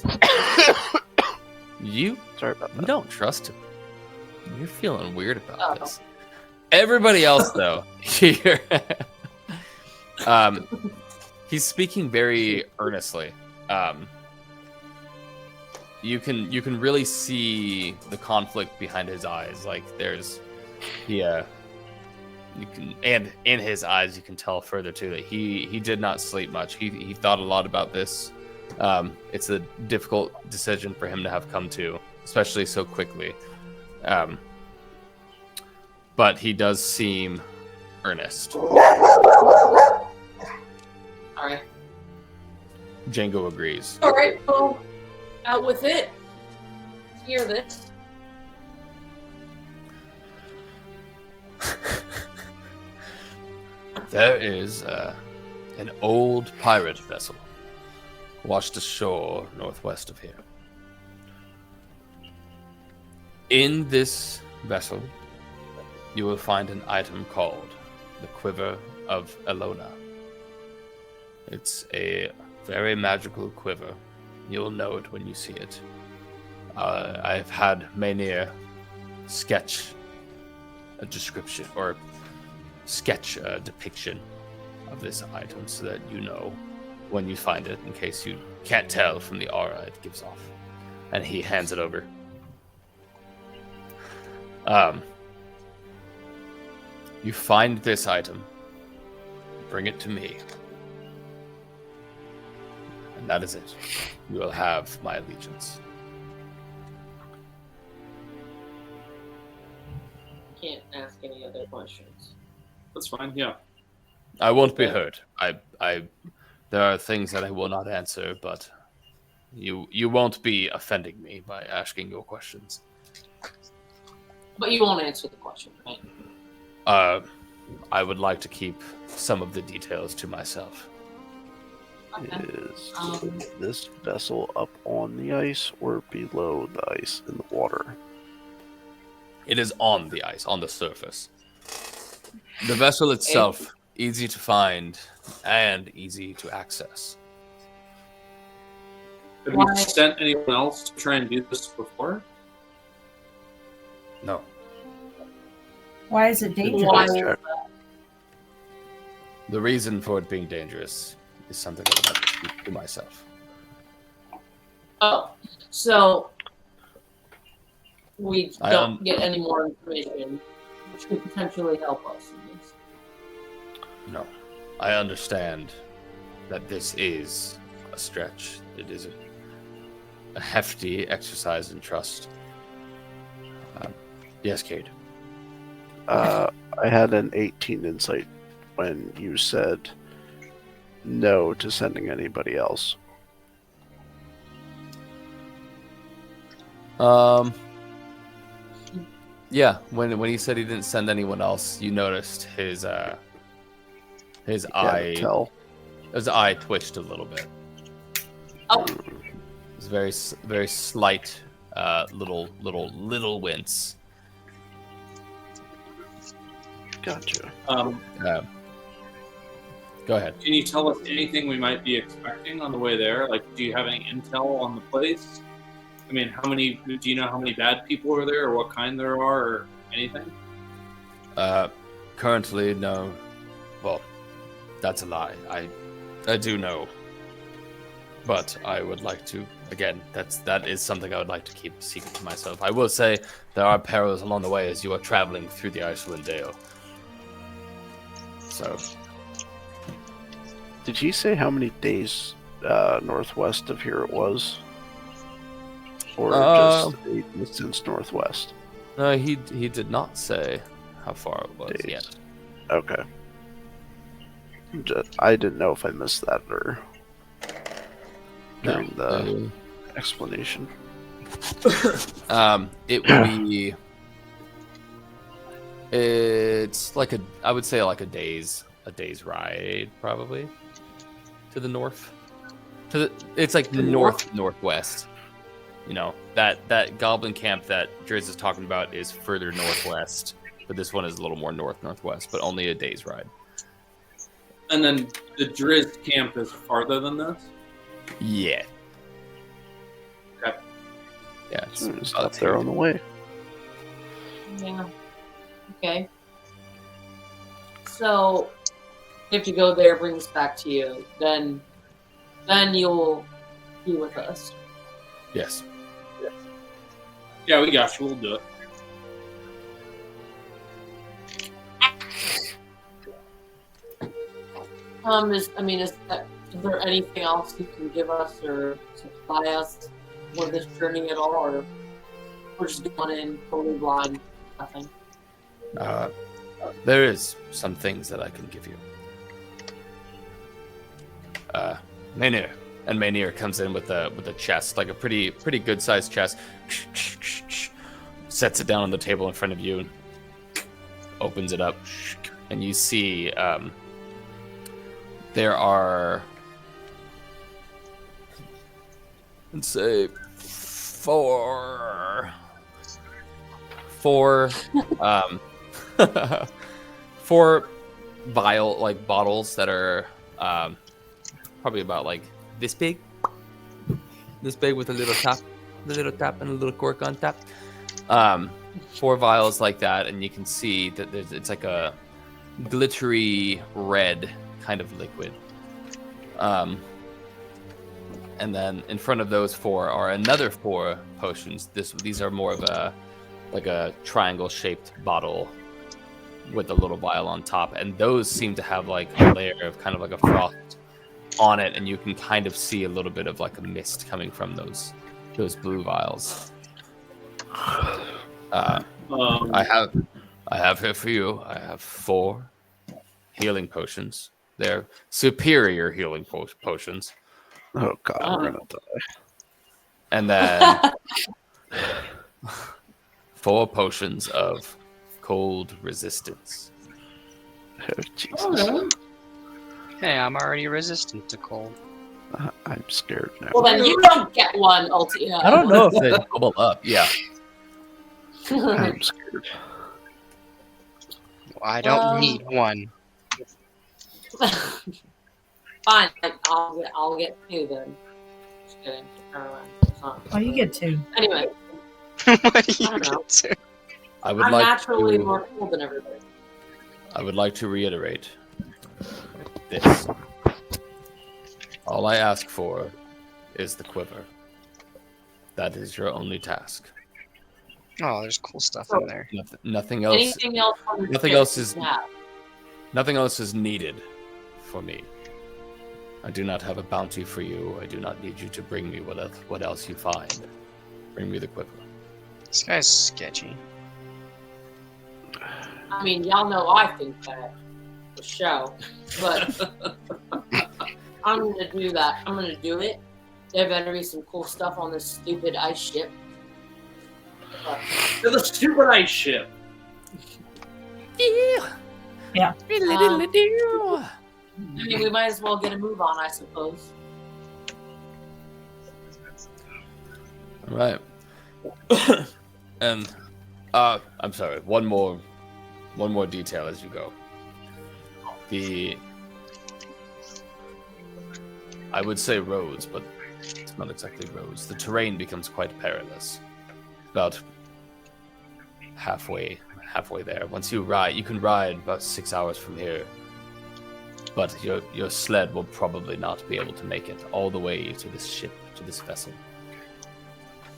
you Sorry about that. don't trust him. You're feeling weird about this. Everybody else, though, here, he's speaking very earnestly. You can really see the conflict behind his eyes. Like you can, and in his eyes, you can tell further too that he did not sleep much. He thought a lot about this. It's a difficult decision for him to have come to, especially so quickly. But he does seem earnest. All right. Django agrees. All right. Well, out with it. Let's hear this. There is an old pirate vessel washed ashore northwest of here. In this vessel, you will find an item called the Quiver of Elona. It's a very magical quiver. You'll know it when you see it. I've had Maynir sketch a description or sketch a depiction of this item so that you know when you find it, in case you can't tell from the aura it gives off. And he hands it over. You find this item, bring it to me, and that is it. You will have my allegiance. Can't ask any other questions. That's fine. Yeah. I won't be hurt. There are things that I will not answer, but you won't be offending me by asking your questions. But you won't answer the question, right? I would like to keep some of the details to myself. Okay. Is this vessel up on the ice or below the ice in the water? It is on the ice, on the surface. The vessel itself, easy to find and easy to access. Have you sent anyone else to try and do this before? No. Why is it dangerous? Why? The reason for it being dangerous is something that I have to keep to myself. Oh, so we I don't get any more information, which could potentially help us in this. No. I understand that this is a stretch. It is a hefty exercise in trust. Yes, Cade. I had an 18 insight when you said no to sending anybody else. Yeah, when he said he didn't send anyone else, you noticed his eye his eye twitched a little bit. Oh, It's very slight little wince. Gotcha. Go ahead. Can you tell us anything we might be expecting on the way there? Like, do you have any intel on the place? I mean, do you know how many bad people are there, or what kind there are, or anything? Currently, no. Well, that's a lie. I do know, but I would like to. Again, that is something I would like to keep secret to myself. I will say there are perils along the way as you are traveling through the Iceland Dale. So, Did he say how many days northwest of here it was? Or just a distance northwest? no, he did not say how far it was Days. yet. Okay. I didn't know if I missed that or during the explanation. It would be. It's like I would say like a day's ride probably to the north. It's like northwest. that goblin camp that Driz is talking about is further northwest, but this one is a little more northwest, but only a day's ride. And then the Driz camp is farther than this? Yeah. Okay. Yeah, it's It's about up there on the way. Yeah. Okay. So if you go there, brings back to you, then you'll be with us. Yes. Yeah, we got you. We'll do it. Is there anything else you can give us or supply us for this journey at all, or we're just going in totally blind, nothing? There is some things that I can give you. Maynir. And Maynir comes in with a chest, like a pretty good sized chest. Sets it down on the table in front of you. Opens it up, and you see there are, let's say, four vial like bottles that are probably about like this big with a little tap and a little cork on top. 4 vials like that, and you can see that it's like a glittery red kind of liquid. And then in front of those 4 are another 4 potions. These are more of a triangle shaped bottle with a little vial on top, and those seem to have like a layer of kind of like a frost on it, and you can kind of see a little bit of like a mist coming from those blue vials. I have here for you. I have 4 healing potions. They're superior healing potions. Oh god, we're gonna die. And then 4 potions of cold resistance. Oh, Jesus. Oh, Hey, I'm already resistant to cold. I'm scared now. well, then you don't get one, Ulti. I don't know if they double up. Yeah. I'm scared. I don't need one. Fine, I'll get 2 then. Just kidding. Never mind. It's not- Oh, you get 2. Anyway, What do you I don't know. get to? I would I'm like naturally to. more cool than everybody. I would like to reiterate this. All I ask for is the quiver. That is your only task. Oh, there's cool stuff in there. Nothing else. Anything else? On the Nothing ship else you is- can have. Nothing else is needed for me. I do not have a bounty for you. I do not need you to bring me what else you find. Bring me the quiver. This guy's sketchy. I mean, y'all know I think that for show, but I'm gonna do that. I'm gonna do it. There better be some cool stuff on this stupid ice ship. But To the stupid ice ship. Yeah. I mean, we might as well get a move on, I suppose. All right. And I'm sorry. One more detail as you go. I would say roads, but it's not exactly roads. The terrain becomes quite perilous. About halfway there. Once you ride, you can ride about 6 hours from here. But your sled will probably not be able to make it all the way to this ship, to this vessel.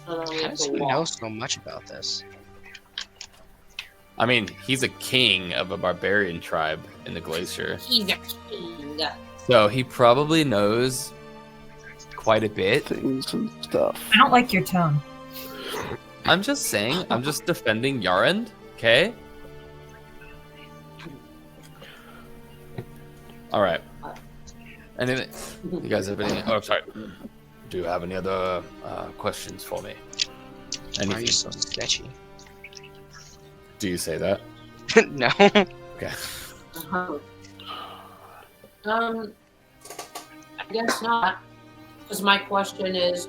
So then we How have does to he walk. know so much about this? I mean, he's a king of a barbarian tribe in the glacier. He's a king. So he probably knows quite a bit. Things and stuff. I don't like your tone. I'm just saying, I'm just defending Jarund, okay? Alright. Anything? You guys have any? Oh, sorry. Do you have any other questions for me? Why are you Anything? so sketchy? Do you say that? No. Okay. Uh-huh. I guess not. Because my question is,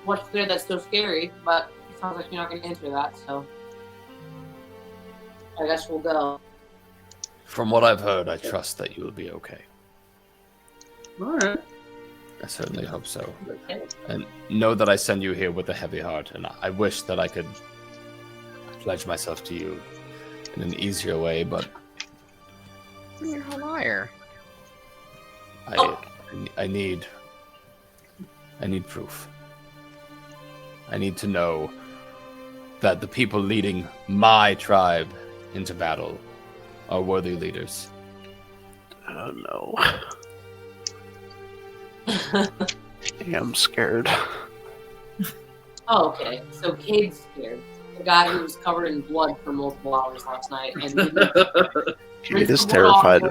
what's there that's so scary, but it sounds like you're not going to answer that, so I guess we'll go. From what I've heard, I trust that you will be okay. All right. I certainly hope so. Okay. And know that I send you here with a heavy heart, and I wish that I could pledge myself to you in an easier way, but You're a liar. I need proof. I need to know that the people leading my tribe into battle are worthy leaders. Oh no. I'm scared. Oh, okay. So Cade's scared. The guy who was covered in blood for multiple hours last night. And Kate is terrified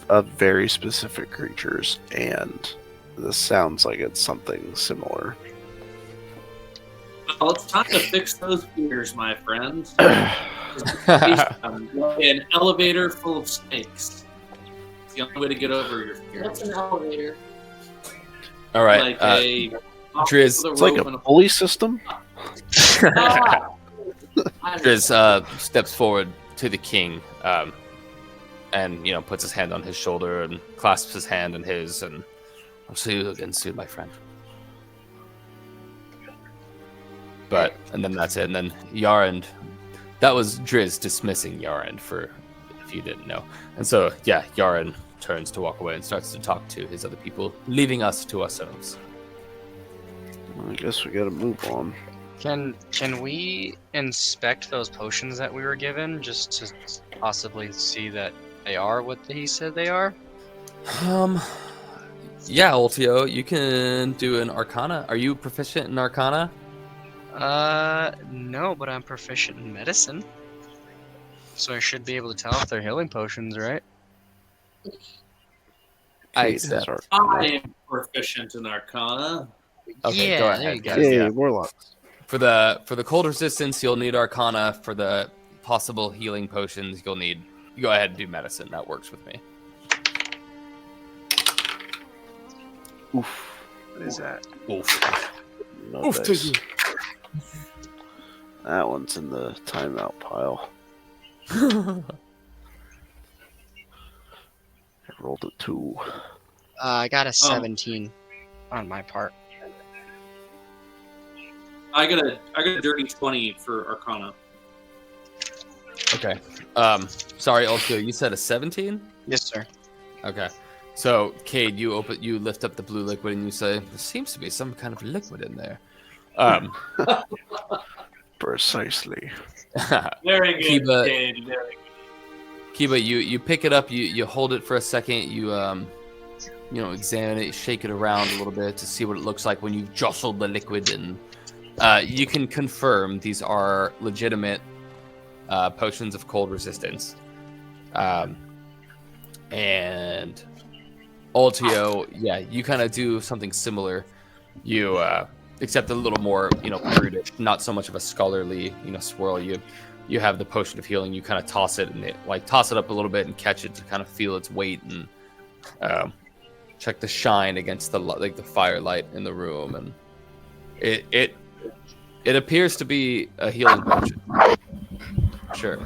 of very specific creatures, and this sounds like it's something similar. Well, it's time to fix those fears, my friend. An elevator full of snakes. It's the only way to get over your what's fears. an elevator? All right, Like a Driz, with a It's like rope a and pulley system. Ah. I Driz steps forward to the king, and puts his hand on his shoulder and clasps his hand in his, and I'll see you again soon, my friend. And then that's it. And then Jarund, that was Driz dismissing Jarund, for if you didn't know. And so, yeah, Jarund turns to walk away and starts to talk to his other people, leaving us to ourselves. I guess we gotta move on. Can we inspect those potions that we were given just to possibly see that they are what he said they are? Yeah, Ultio, you can do an Arcana. Are you proficient in Arcana? No, but I'm proficient in medicine. So I should be able to tell if they're healing potions, right? I Kate has accept. our- I am proficient in Arcana. Okay, yeah, go there ahead, you go. guys. Yay, Yeah. warlocks. For the cold resistance, you'll need Arcana. For the possible healing potions, you'll need. You go ahead and do medicine. That works with me. Oof. What is that? Oof. No Oof, dice. Tiggy. That one's in the timeout pile. I rolled a 2. I got a 17 on my part. I got a dirty 20 for Arcana. Okay. Sorry, Ultio, you said a 17? Yes, sir. Okay. So, Cade, you lift up the blue liquid and you say, there seems to be some kind of liquid in there. Precisely. Very good, Kiba- Cade, very good. Kiba, you pick it up, you hold it for a second, you examine it, shake it around a little bit to see what it looks like when you've jostled the liquid, and you can confirm these are legitimate potions of cold resistance. And Ultio, yeah, you kind of do something similar. You except a little more, prudish, not so much of a scholarly, swirl. You have the potion of healing. You kind of toss it and toss it up a little bit and catch it to kind of feel its weight and check the shine against the firelight in the room, and it appears to be a healing potion. Sure.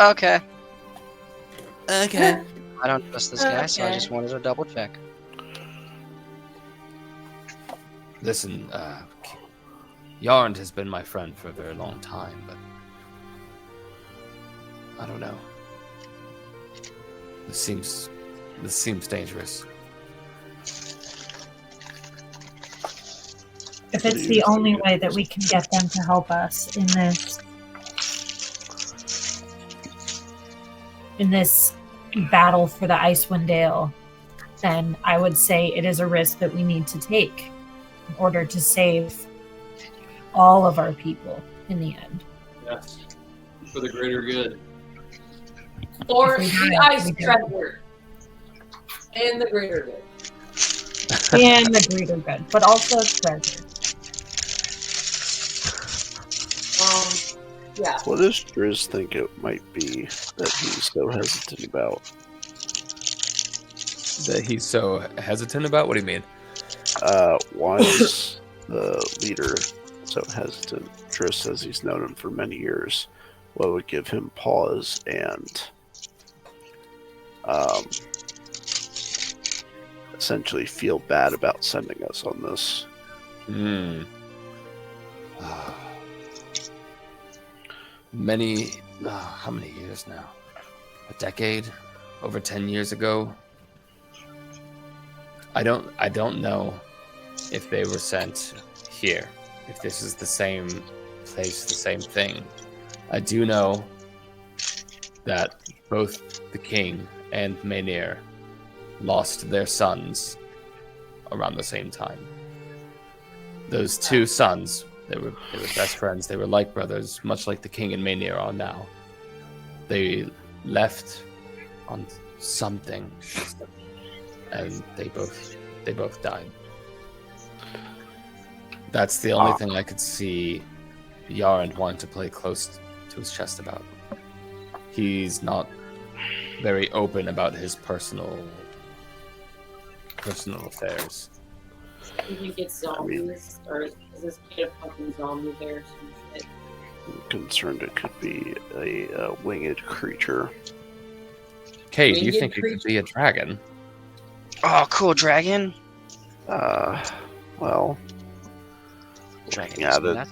Okay. Okay. I don't trust this guy, so I Okay. just wanted to double check. Listen, Jarund has been my friend for a very long time, but I don't know. This seems dangerous. If it's the only way that we can get them to help us in this battle for the Icewind Dale, then I would say it is a risk that we need to take in order to save all of our people in the end. Yes, for the greater good. Or We the do. ice We do. treasure. And the greater good. And the greater good, but also treasure. Yeah. What does Driz think it might be that he's so hesitant about? That he's so hesitant about? What do you mean? Why is the leader so hesitant? Triss says he's known him for many years. What would give him pause and essentially feel bad about sending us on this? How many years now? A decade? Over 10 years ago? I don't know if they were sent here. If this is the same place, the same thing. I do know that both the king and Maynir lost their sons around the same time. Those two sons, they were best friends. They were like brothers, much like the king and Maynir are now. They left on something, and they both died. That's the only thing I could see Jarund wanting to play close to his chest about. He's not very open about his personal affairs. Do you think it's zombies, or is this kid a fucking zombie bear or some shit? I'm concerned it could be a winged creature. Kay, do you think it could be a dragon? Oh, cool dragon. Well, Dragon. yeah, That's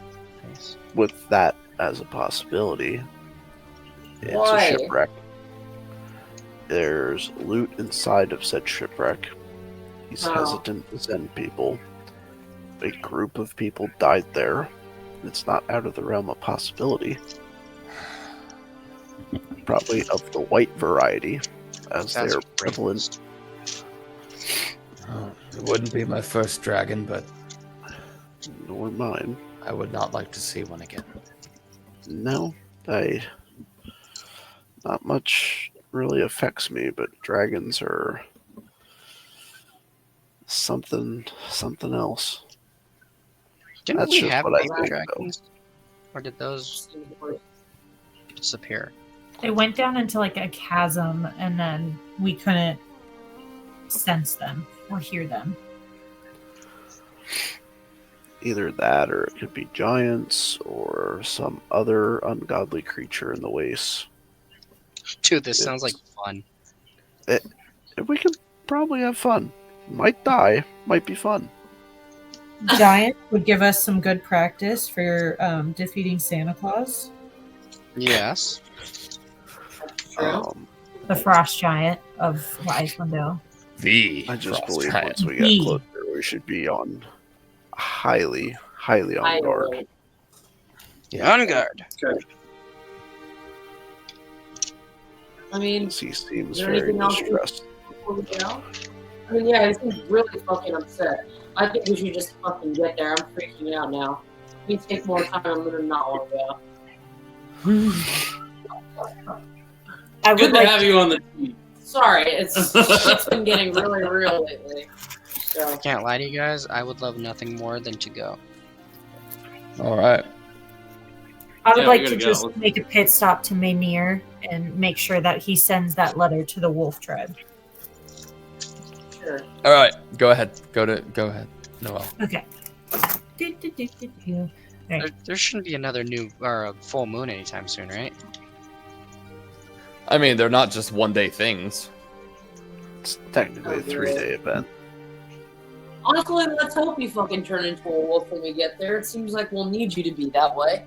nice. with that as a possibility, it's Why? a shipwreck. There's loot inside of said shipwreck. He's hesitant to send people. A group of people died there. It's not out of the realm of possibility. Probably of the white variety, as That's they're prevalent. Oh, it wouldn't be my first dragon, but Nor mine. I would not like to see one again. No, not much really affects me, but dragons are something else. Didn't That's we just have what I baby think, dragons? Or did those disappear? They went down into like a chasm, and then we couldn't sense them or hear them. Either that, or it could be giants, or some other ungodly creature in the wastes. Dude, this sounds like fun. We could probably have fun. Might die, might be fun. Giant would give us some good practice for defeating Santa Claus. Yes. The frost giant of the Iceland Dale. I just believe once we get closer, we should be on highly on guard. Yeah. On guard. Okay. I mean, He seems is there very anything else distressed. before we go? I mean, yeah, he seems really fucking upset. I think we should just fucking get there. I'm freaking out now. We take more time. I'm gonna not want to go. I Good would to like have you on the team. Sorry, it's been getting really real lately. So Can't lie to you guys, I would love nothing more than to go. All right. I would Yeah, we like gotta to go. just make a pit stop to Maynir and make sure that he sends that letter to the Wolf Tribe. sure. All right. Go ahead. Go ahead. Noel. Okay. There shouldn't be another new or a full moon anytime soon, right? I mean, they're not just one-day things. It's technically a 3-day event. Honestly, let's hope you fucking turn into a wolf when we get there. It seems like we'll need you to be that way.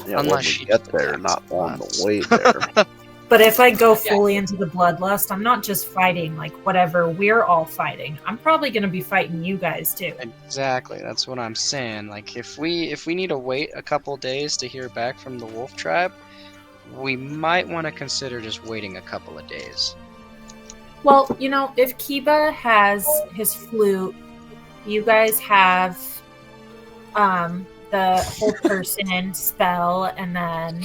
Yeah, when Unless we she get does there, that. not on the way there. But if I go fully into the bloodlust, I'm not just fighting like whatever we're all fighting. I'm probably going to be fighting you guys too. Exactly, that's what I'm saying. Like if we need to wait a couple days to hear back from the Wolf Tribe, we might want to consider just waiting a couple of days. Well, you know, if Kiba has his flute, you guys have the whole person spell, and then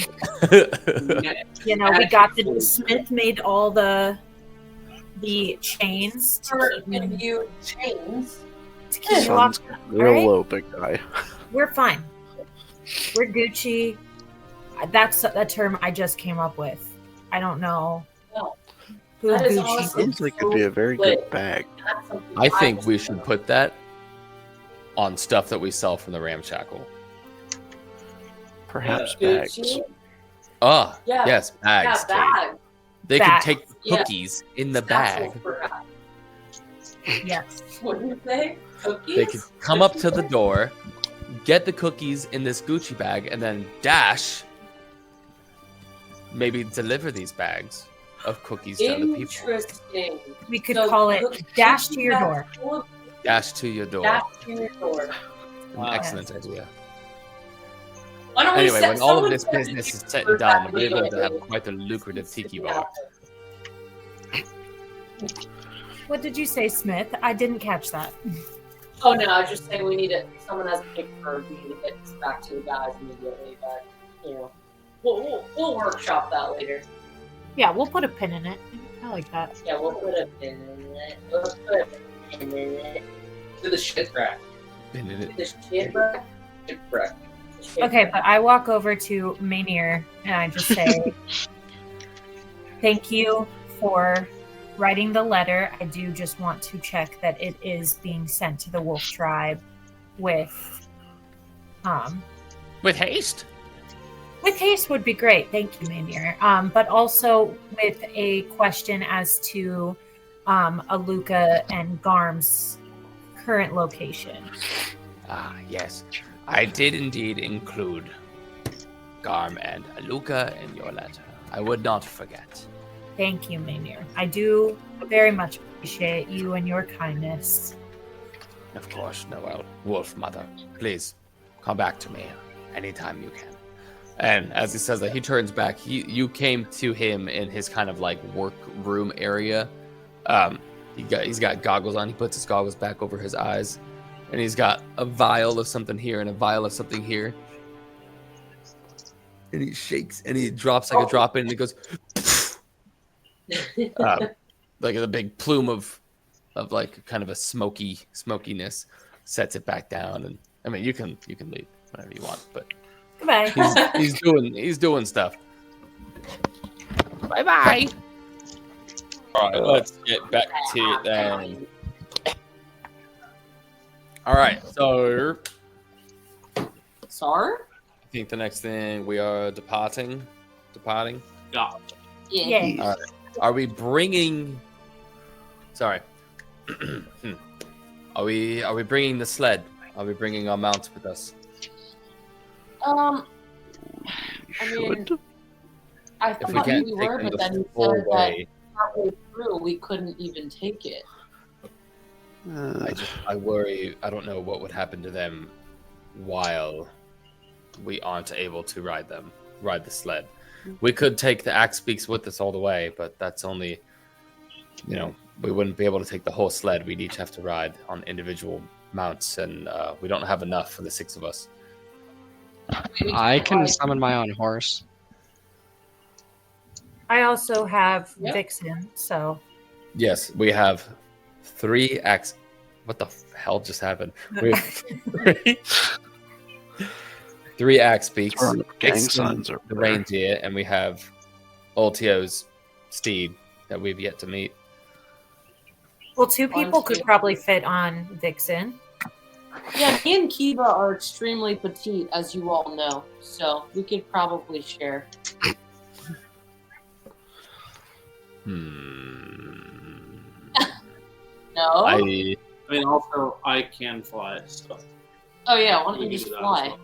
you know, we got the Smith made all the chains to keep Give me you chains. Sun's locked. real Alright. low, big guy. We're fine. We're Gucci. That's a term I just came up with. I don't know. Who That is Gucci? honestly- Seems like it'd be a very good bag. That's something I think would we do. should put that on stuff that we sell from the ramshackle. Perhaps Yeah. bags. Gucci? Ah, Yeah. yes, bags. Yeah, Kate. bag. They Bag. can take Yeah. cookies in the Satchel bag. for bag. Yes. What do you say? Cookies? They could come up to the door, get the cookies in this Gucci bag, and then dash. Maybe deliver these bags of cookies to other people. Interesting. We could So, call it cookie Dash to Your bags Door. full of- Dash to your door. Dash to your door. An Wow. excellent idea. Why don't we Anyway, set when all of someone this to business is said for and done, that we're going to have video. quite a lucrative tiki bar. What did you say, Smith? I didn't catch that. Oh no, I was just saying we need it. Someone has a pick for me to get this back to the guys immediately, but you know, we'll workshop that later. Yeah, we'll put a pin in it. I like that. Yeah, we'll put a pin in it. We'll put a pin in it. To the shit rack. Been in it. The shit rack. Shit rack. The shit Okay, rack. but I walk over to Mainir and I just say, thank you for writing the letter. I do just want to check that it is being sent to the Wolf Tribe with haste. with haste would be great. Thank you, Mainir. But also with a question as to Aluka and Garm's current location. Ah, yes. I did indeed include Garm and Aluka in your letter. I would not forget. Thank you, Mainir. I do very much appreciate you and your kindness. Of course, Noel. Wolf Mother, please come back to me anytime you can. And as he says that, he turns back. You came to him in his kind of like workroom area. He's got goggles on. He puts his goggles back over his eyes, and he's got a vial of something here and a vial of something here. And he shakes and he drops like a drop in, and he goes like a big plume of like kind of a smokiness. Sets it back down, and I mean you can leave whenever you want, but Goodbye. he's doing stuff. Bye bye. All right, let's get back to it then. All right, so Sorry? I think the next thing we are departing. Yeah. Yeah. Yay. All right. Are we bringing? Sorry. Are we bringing the sled? Are we bringing our mounts with us? I mean, Should. I If we thought can't we take were, them but the then you full said that way, halfway through we couldn't even take it. I worry. I don't know what would happen to them while we aren't able to ride the sled. We could take the axe beaks with us all the way, but that's only, we wouldn't be able to take the whole sled. We'd each have to ride on individual mounts, and we don't have enough for the 6 of us. Maybe I just can like- summon my own horse. I also have Yep. Vixen, so Yes, we have 3 axe. What the hell just happened? We have 3 axe beaks, Throwing up gang Vixen, signs over the there. reindeer, and we have Ultio's steed that we've yet to meet. well, 2 people could Honestly. probably fit on Vixen. Yeah, me and Kiva are extremely petite, as you all know, so we could probably share. No? I I mean, also, I can fly, so Oh yeah, why don't we you can just do that as fly? well.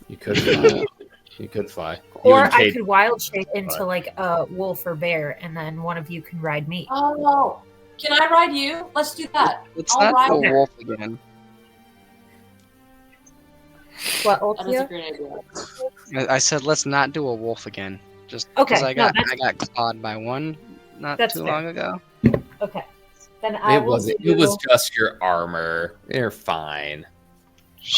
you could fly. You could fly. You Or and I Kate- could wild shape into like a wolf or bear, and then one of you can ride me. Oh, can I ride you? Let's do that. Let's I'll not go ride her. wolf again. What, That is a Ultio? great idea. I said let's not do a wolf again. Just Okay, because I no, got that's- I got clawed by one not That's too fair. long ago. Okay. Then I It will wasn't. do, It was just your armor. You're fine.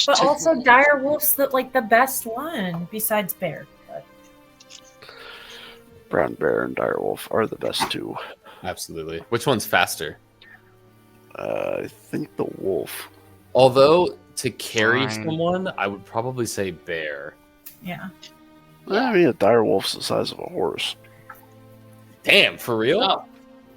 but also dire wolf's like the best one besides bear. But Brown bear and direwolf are the best 2. Absolutely. Which one's faster? I think the wolf. Although to carry Fine. someone, I would probably say bear. yeah. I mean, a direwolf's the size of a horse. Damn, for real? Oh,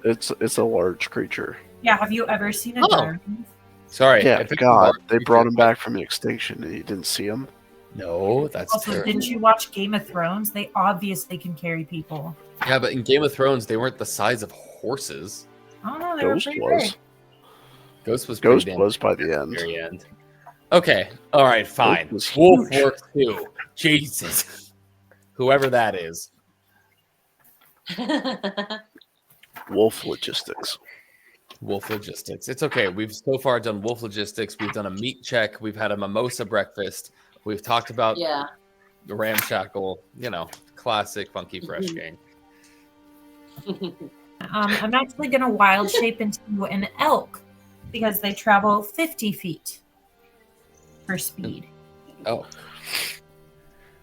It's a large creature. Yeah, have you ever seen a Oh. dire wolf? Sorry. Yeah, if it's a God, large they creature, brought him back from the extinction, and you didn't see him. No, that's Also, terrible. didn't you watch Game of Thrones? They obviously can carry people. Yeah, but in Game of Thrones, they weren't the size of horses. I don't know, they were Ghost pretty was. big. Ghost was pretty Ghost damn was big by at the end. very end. Okay, all right, fine. was Wolf huge. works too. Jesus, whoever that is. Wolf logistics. Wolf logistics. It's okay. We've so far done wolf logistics. We've done a meat check. We've had a mimosa breakfast. We've talked about yeah. the ramshackle. Classic funky fresh gang. I'm actually going to wild shape into an elk because they travel 50 feet for speed. Oh,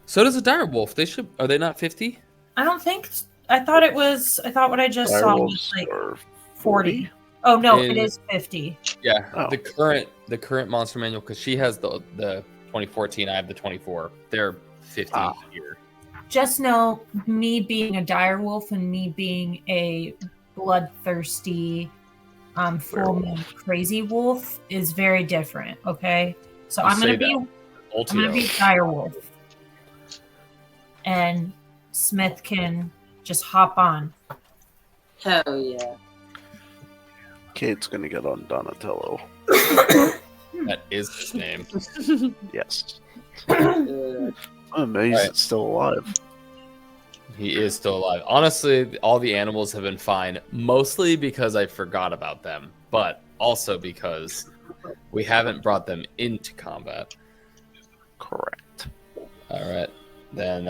so does a dire wolf. Are they not 50? I don't think. I thought what I just saw was Direwolves like are 40. Oh no, In- it is 50. Yeah, Oh. the current monster manual, because she has the 2014. I have the 24. They're 50 here. Just know, me being a dire wolf and me being a bloodthirsty, full moon crazy wolf is very different. Okay, so You I'm gonna say be that. I'm gonna be dire wolf, and Smith can just hop on. Hell yeah. Kate's gonna get on Donatello. That is his name. Yes. Uh, I'm amazed Right. it's still alive. He is still alive. Honestly, all the animals have been fine, mostly because I forgot about them, but also because we haven't brought them into combat. Correct. All right. Then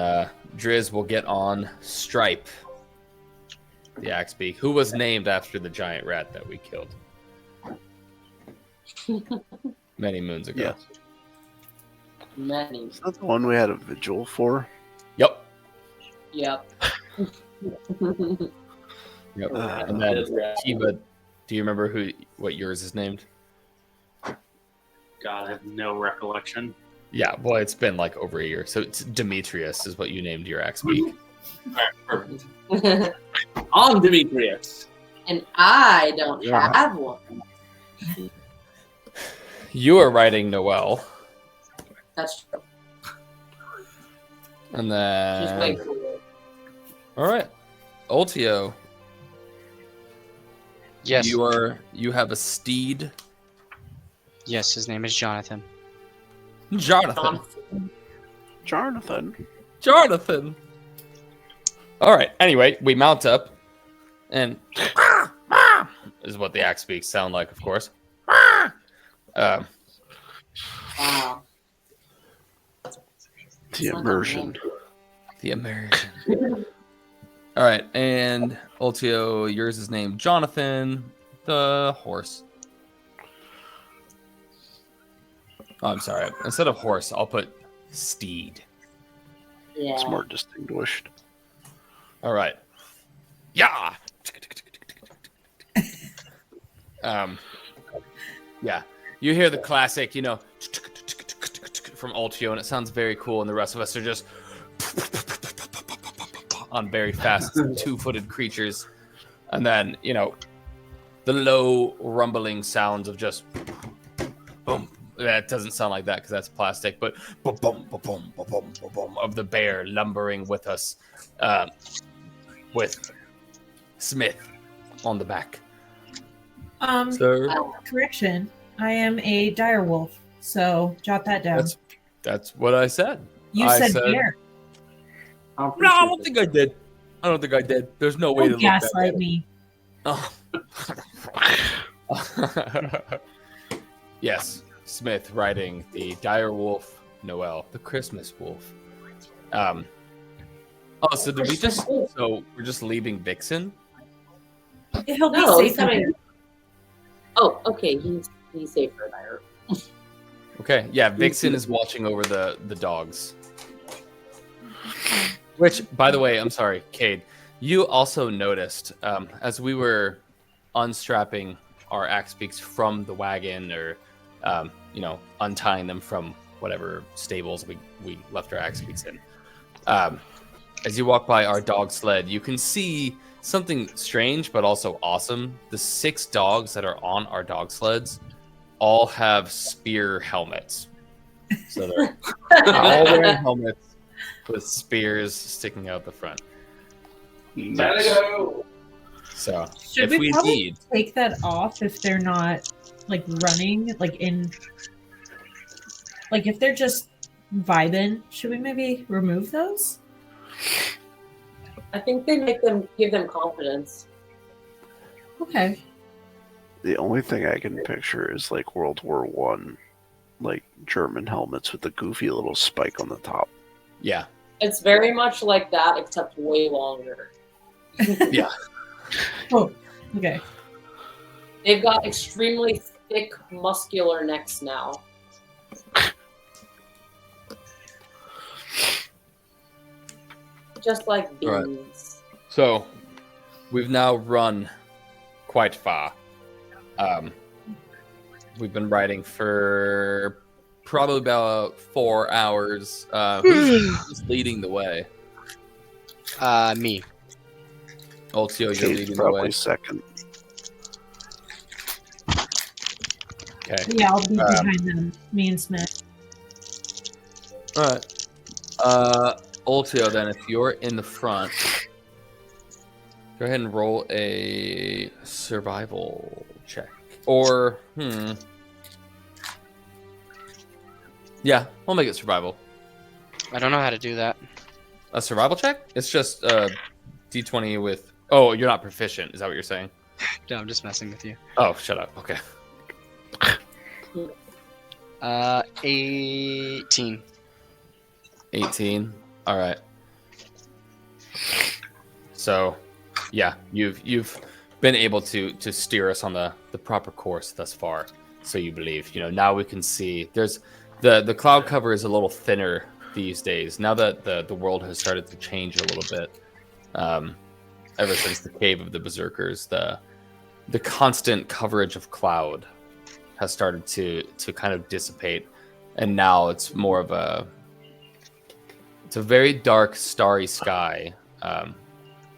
Driz will get on Stripe, the Axebeak, who was named after the giant rat that we killed many moons ago. Yeah. Many. Is that the one we had a vigil for? Yep. Yep. Yep. Uh, And then Kiva, do you remember what yours is named? God, I have no recollection. Yeah, boy, it's been like over a year. So it's Demetrius is what you named your Axebeak. All right, perfect. On Demetrius. And I don't Yeah. have one. You are writing Noel, That's true. and Just wait then for it. all right, Ultio, Yes. you have a steed, Yes, his name is Jonathan. Jonathan. Jonathan. All right. Anyway, we mount up, and is what the Axebeaks sound like, of course. Wow. The immersion. The immersion. All right, and Ultio, yours is named Jonathan, the horse. Oh, I'm sorry. Instead of horse, I'll put steed. Yeah. It's more distinguished. All right. Yeah. Yeah. You hear the classic, from Ultio, and it sounds very cool, and the rest of us are just on very fast two-footed creatures. And then, the low rumbling sounds of just boom. That doesn't sound like that because that's plastic, but boom, boom, boom, boom, boom, boom, boom, boom, of the bear lumbering with us, with Smith on the back. Sir, Correction. I am a dire wolf, so jot that down. that's what I said. You I said said- bear. No, I don't think I did. There's no way to Don't look that gaslight bad. me. Oh. Yes, Smith riding the dire wolf, Noel, the Christmas wolf. So did we just? So we're just leaving Vixen? He'll be No, safe. he's coming. Oh, okay. He's safer there. Okay, yeah. Vixen is watching over the dogs. Which, by the way, I'm sorry, Cade. You also noticed as we were unstrapping our Axebeaks from the wagon, or untying them from whatever stables we left our Axebeaks in. As you walk by our dog sled, you can see something strange but also awesome. The 6 dogs that are on our dog sleds all have spear helmets. So they're all wearing helmets with spears sticking out the front. Gotta go. So Should if we we probably need, take that off if they're not like running, like if they're just vibing? Should we maybe remove those? I think they give them confidence. Okay. The only thing I can picture is like World War One, like German helmets with the goofy little spike on the top. yeah, It's very much like that, except way longer. yeah. Oh, okay. They've got extremely thick, muscular necks now. Just like bees. All right. So we've now run quite far. We've been riding for probably about 4 hours. Who's leading the way? Me. Ultio, you're Kate's leading the probably way. second. Okay. Yeah, I'll be behind them. Me and Smith. All right. Ultio, then, if you're in the front, go ahead and roll a survival check. Or, yeah, we'll make it survival. I don't know how to do that. A survival check? It's just D20 with. Oh, you're not proficient. Is that what you're saying? No, I'm just messing with you. Oh, shut up. Okay. 18. 18. All right. So, yeah, you've been able to steer us on the proper course thus far. So you believe. Now we can see. There's the cloud cover is a little thinner these days. Now that the world has started to change a little bit. Ever since the Cave of the Berserkers, the constant coverage of cloud has started to kind of dissipate, and now it's more of a very dark, starry sky. The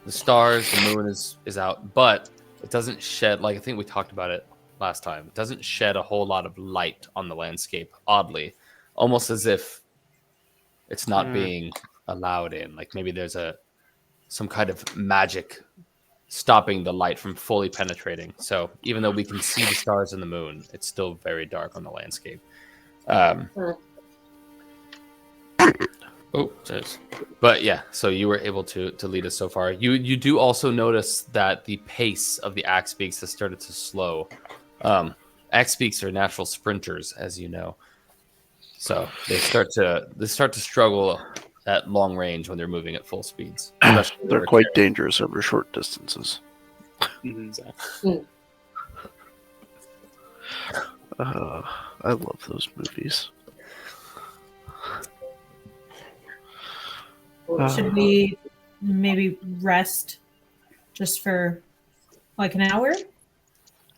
stars, the moon is out, but it doesn't shed, like I think we talked about it last time. It doesn't shed a whole lot of light on the landscape. Oddly, almost as if it's not being allowed in. Like maybe there's some kind of magic stopping the light from fully penetrating. So even though we can see the stars and the moon, it's still very dark on the landscape. But yeah, so you were able to lead us so far. You do also notice that the pace of the axe beaks has started to slow. Axe beaks are natural sprinters, as you know. So they start to struggle at long range when they're moving at full speeds. They're quite dangerous over short distances. I love those movies. Should we maybe rest just for like an hour?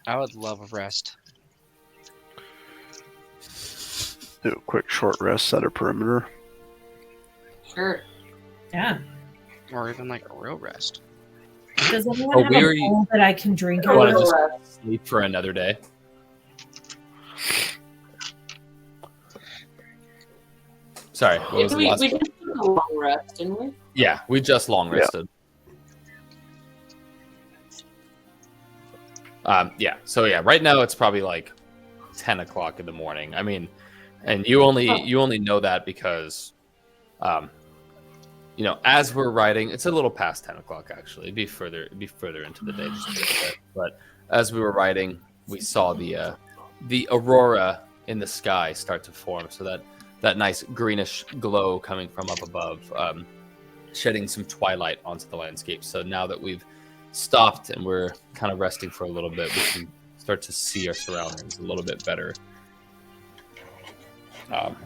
I would love a rest. Do a quick short rest, set a perimeter. Sure. Yeah. Or even like a real rest. Does anyone have a bowl that I can drink out Want of? to just sleep for another day? Sorry, what was the last we one? just took a long rest, didn't we? Yeah, we just long rested. So right now it's probably like 10 o'clock in the morning. I mean, and you only know that because as we're riding, it's a little past 10 o'clock actually. It'd be further into the day just a bit. But as we were riding, we saw the aurora in the sky start to form. So that nice greenish glow coming from up above, shedding some twilight onto the landscape. So now that we've stopped and we're kind of resting for a little bit, we can start to see our surroundings a little bit better.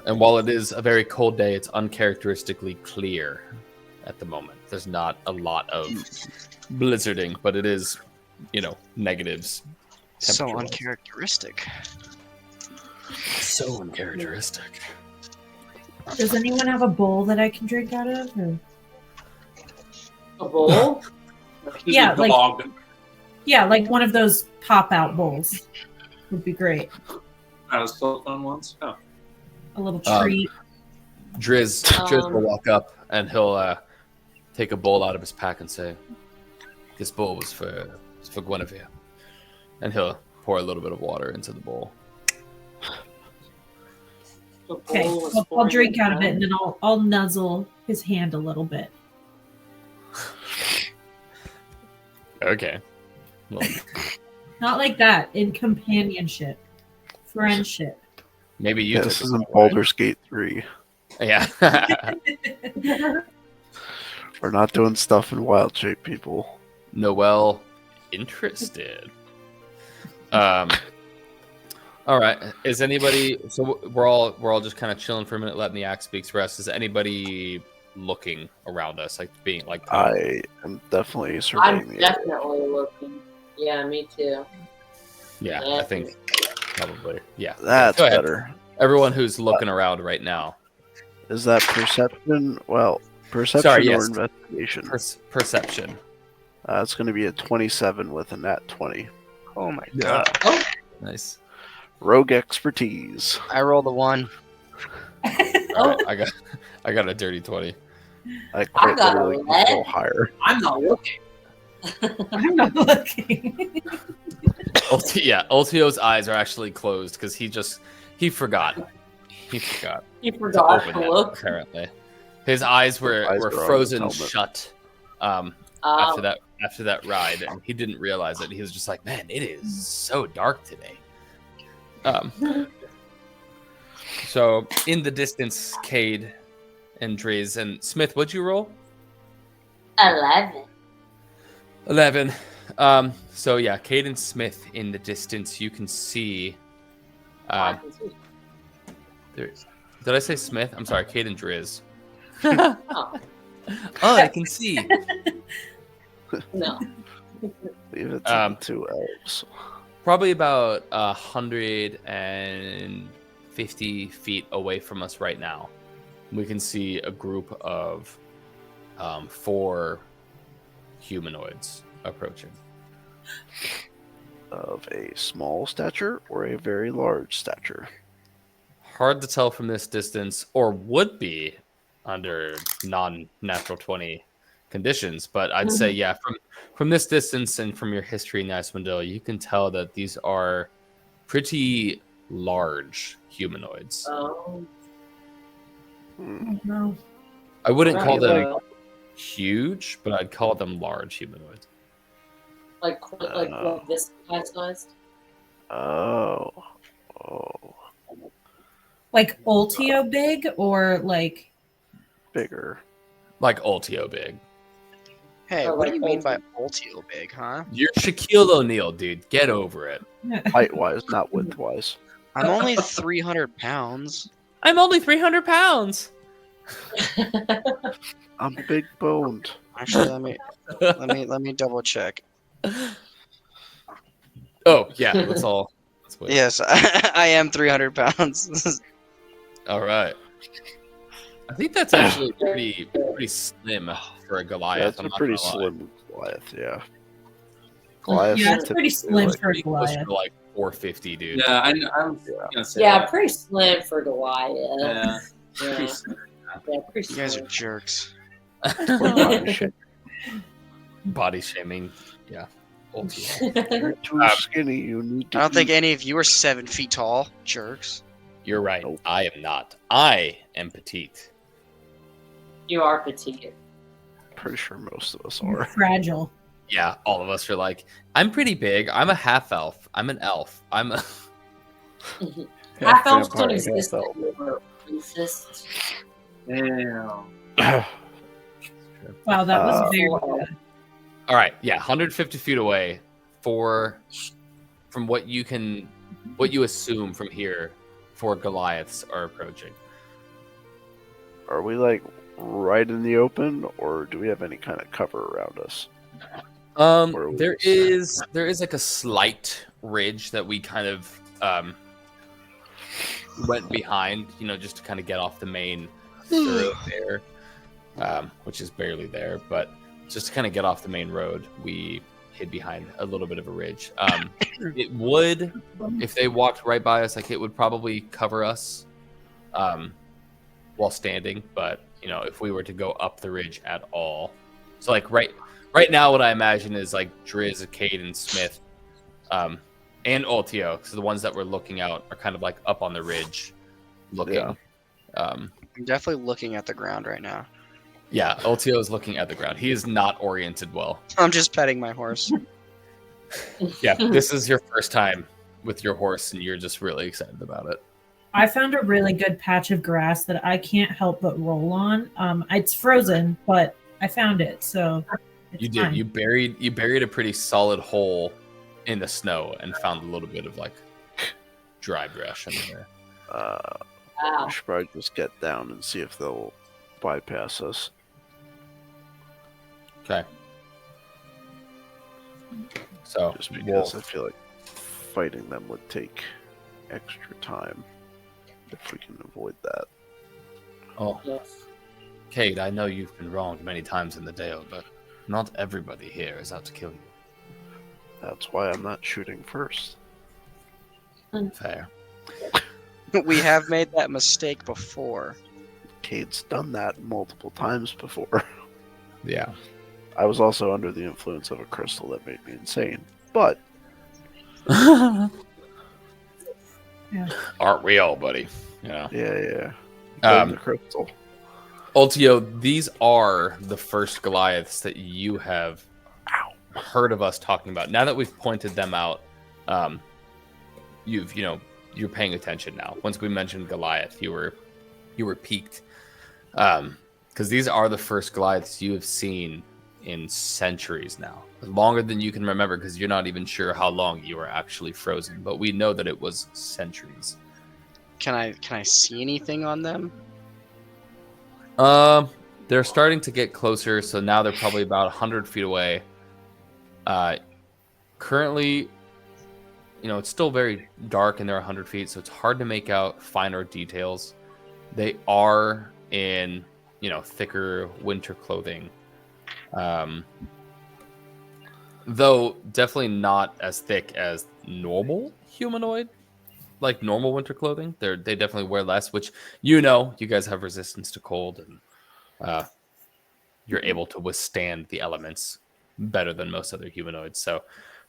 And while it is a very cold day, it's uncharacteristically clear at the moment. There's not a lot of blizzarding, but it is, negatives. So uncharacteristic. So uncharacteristic. Does anyone have a bowl that I can drink out of? Or? A bowl? Just Yeah, a like- dog. Yeah, like one of those pop-out bowls would be great. Out of silicone ones. Oh. A little Um, treat. Driz will walk up and he'll take a bowl out of his pack and say, "This bowl was for Guinevere," and he'll pour a little bit of water into the bowl. The Okay, bowl was I'll pouring drink out of it, down. and then I'll nuzzle his hand a little bit. Okay. Well, Not like that. In companionship, friendship. maybe you Yeah, took this it isn't that way. Baldur's Gate 3. Yeah. We're not doing stuff in wild shape, people. Noelle interested. All right. Is anybody? So we're all just kind of chilling for a minute, letting the axe speaks rest. Is anybody looking around us, like being like? I am definitely surveying I'm the area. definitely looking. Yeah, me too. Yeah, I think probably. Yeah. That's Go ahead. better. Everyone who's looking around right now. Is that perception? Well, perception Sorry, or yes. investigation? Perception. It's going to be a 27 with a nat 20. Oh my god. Nice. Rogue expertise. I rolled a 1. All right, I got a dirty 20. I quite got a literally lead. can go higher. I'm not looking. I'm not looking. Ultio's eyes are actually closed because he forgot. He forgot You to forgot open to them, look. apparently. His eyes were Eyes are on frozen his helmet. shut Um, after that ride, and he didn't realize it. He was just like, "Man, it is so dark today." So in the distance, Cade and Driz and Smith, what'd you roll? 11. 11. So yeah, Cade and Smith in the distance. You can see. I can see. Did I say Smith? I'm sorry, Cade and Driz. Oh, I can see. no. Leave it to Um, the two elves. Probably about 150 feet away from us right now. We can see a group of 4 humanoids approaching. Of a small stature or a very large stature? Hard to tell from this distance, or would be under non-natural 20 conditions, but I'd say, yeah, from this distance and from your history in Icewind Dale, you can tell that these are pretty large humanoids. Oh, No. I wouldn't right, call them like- huge, but I'd call them large humanoids. like this sized. Oh. Like Ultio big or like Bigger. Like Ultio big. Hey, Or what do like you mean by Ulti. ultio big, huh? You're Shaquille O'Neal, dude. Get over it. Height wise, not width wise. I'm only 300 pounds. I'm only 300 pounds. I'm big boned. Actually, let me double check. Oh, yeah, let's wait. Yes, I am 300 pounds. All right. I think that's actually pretty slim for a Goliath. Yeah, it's I'm a not pretty gonna lie. slim Goliath, yeah. Goliath Yeah, is it's pretty typically slim like- for a Pretty close Goliath. to like 450, dude. Yeah, I'm gonna say Yeah, that. pretty slim for Goliath. Yeah, Yeah, pretty slim. yeah, pretty You guys are slim. jerks. body shape. Body shaming. Yeah. Ultimo. You're too skinny. You need to. I don't think eat. any of you are 7 feet tall, jerks. You're right. Nope. I am not. I am petite. You are petite. Pretty sure most of us You're are. fragile. Yeah, all of us are like, I'm pretty big. I'm a half elf. I'm an elf. I'm a. Half elves vampire, don't exist half elf. anymore. Racist. Damn. Wow, that was very Wow. good. All right. Yeah, 150 feet away from what you assume from here, 4 Goliaths are approaching. Are we like right in the open, or do we have any kind of cover around us? Where are we? There is like a slight ridge that we kind of went behind, just to kind of get off the main thoroughfare, which is barely there. But just to kind of get off the main road, we hid behind a little bit of a ridge. It would, if they walked right by us, like it would probably cover us while standing. But if we were to go up the ridge at all, so like right now, what I imagine is like Driz, Cade, and Smith, and Ultio, because the ones that we're looking out are kind of like up on the ridge, looking. Yeah. I'm definitely looking at the ground right now. Yeah, Ultio is looking at the ground. He is not oriented well. I'm just petting my horse. Yeah, this is your first time with your horse, and you're just really excited about it. I found a really good patch of grass that I can't help but roll on. It's frozen, but I found it, so it's You did. fine. You buried a pretty solid hole in the snow and found a little bit of like dry brush under there. Wow. We should probably just get down and see if they'll bypass us. Okay. So Just because Wolf, I feel like fighting them would take extra time if we can avoid that. oh, Yes. Cade, I know you've been wronged many times in the Dale, but not everybody here is out to kill you. That's why I'm not shooting first. Fair. We have made that mistake before. Cade's done that multiple times before. Yeah. I was also under the influence of a crystal that made me insane. But Aren't we all, buddy? Yeah. yeah. Um, The crystal. Ultio, these are the first Goliaths that you have heard of us talking about. Now that we've pointed them out, you're paying attention now. Once we mentioned Goliath, you were piqued, because these are the first Goliaths you have seen in centuries now, longer than you can remember, because you're not even sure how long you were actually frozen. But we know that it was centuries. Can I see anything on them? They're starting to get closer, so now they're probably about 100 feet away. Currently, it's still very dark and they're 100 feet, so it's hard to make out finer details. They are in, thicker winter clothing. Though definitely not as thick as normal humanoid, like normal winter clothing. They definitely wear less, which you guys have resistance to cold, and you're able to withstand the elements better than most other humanoids. So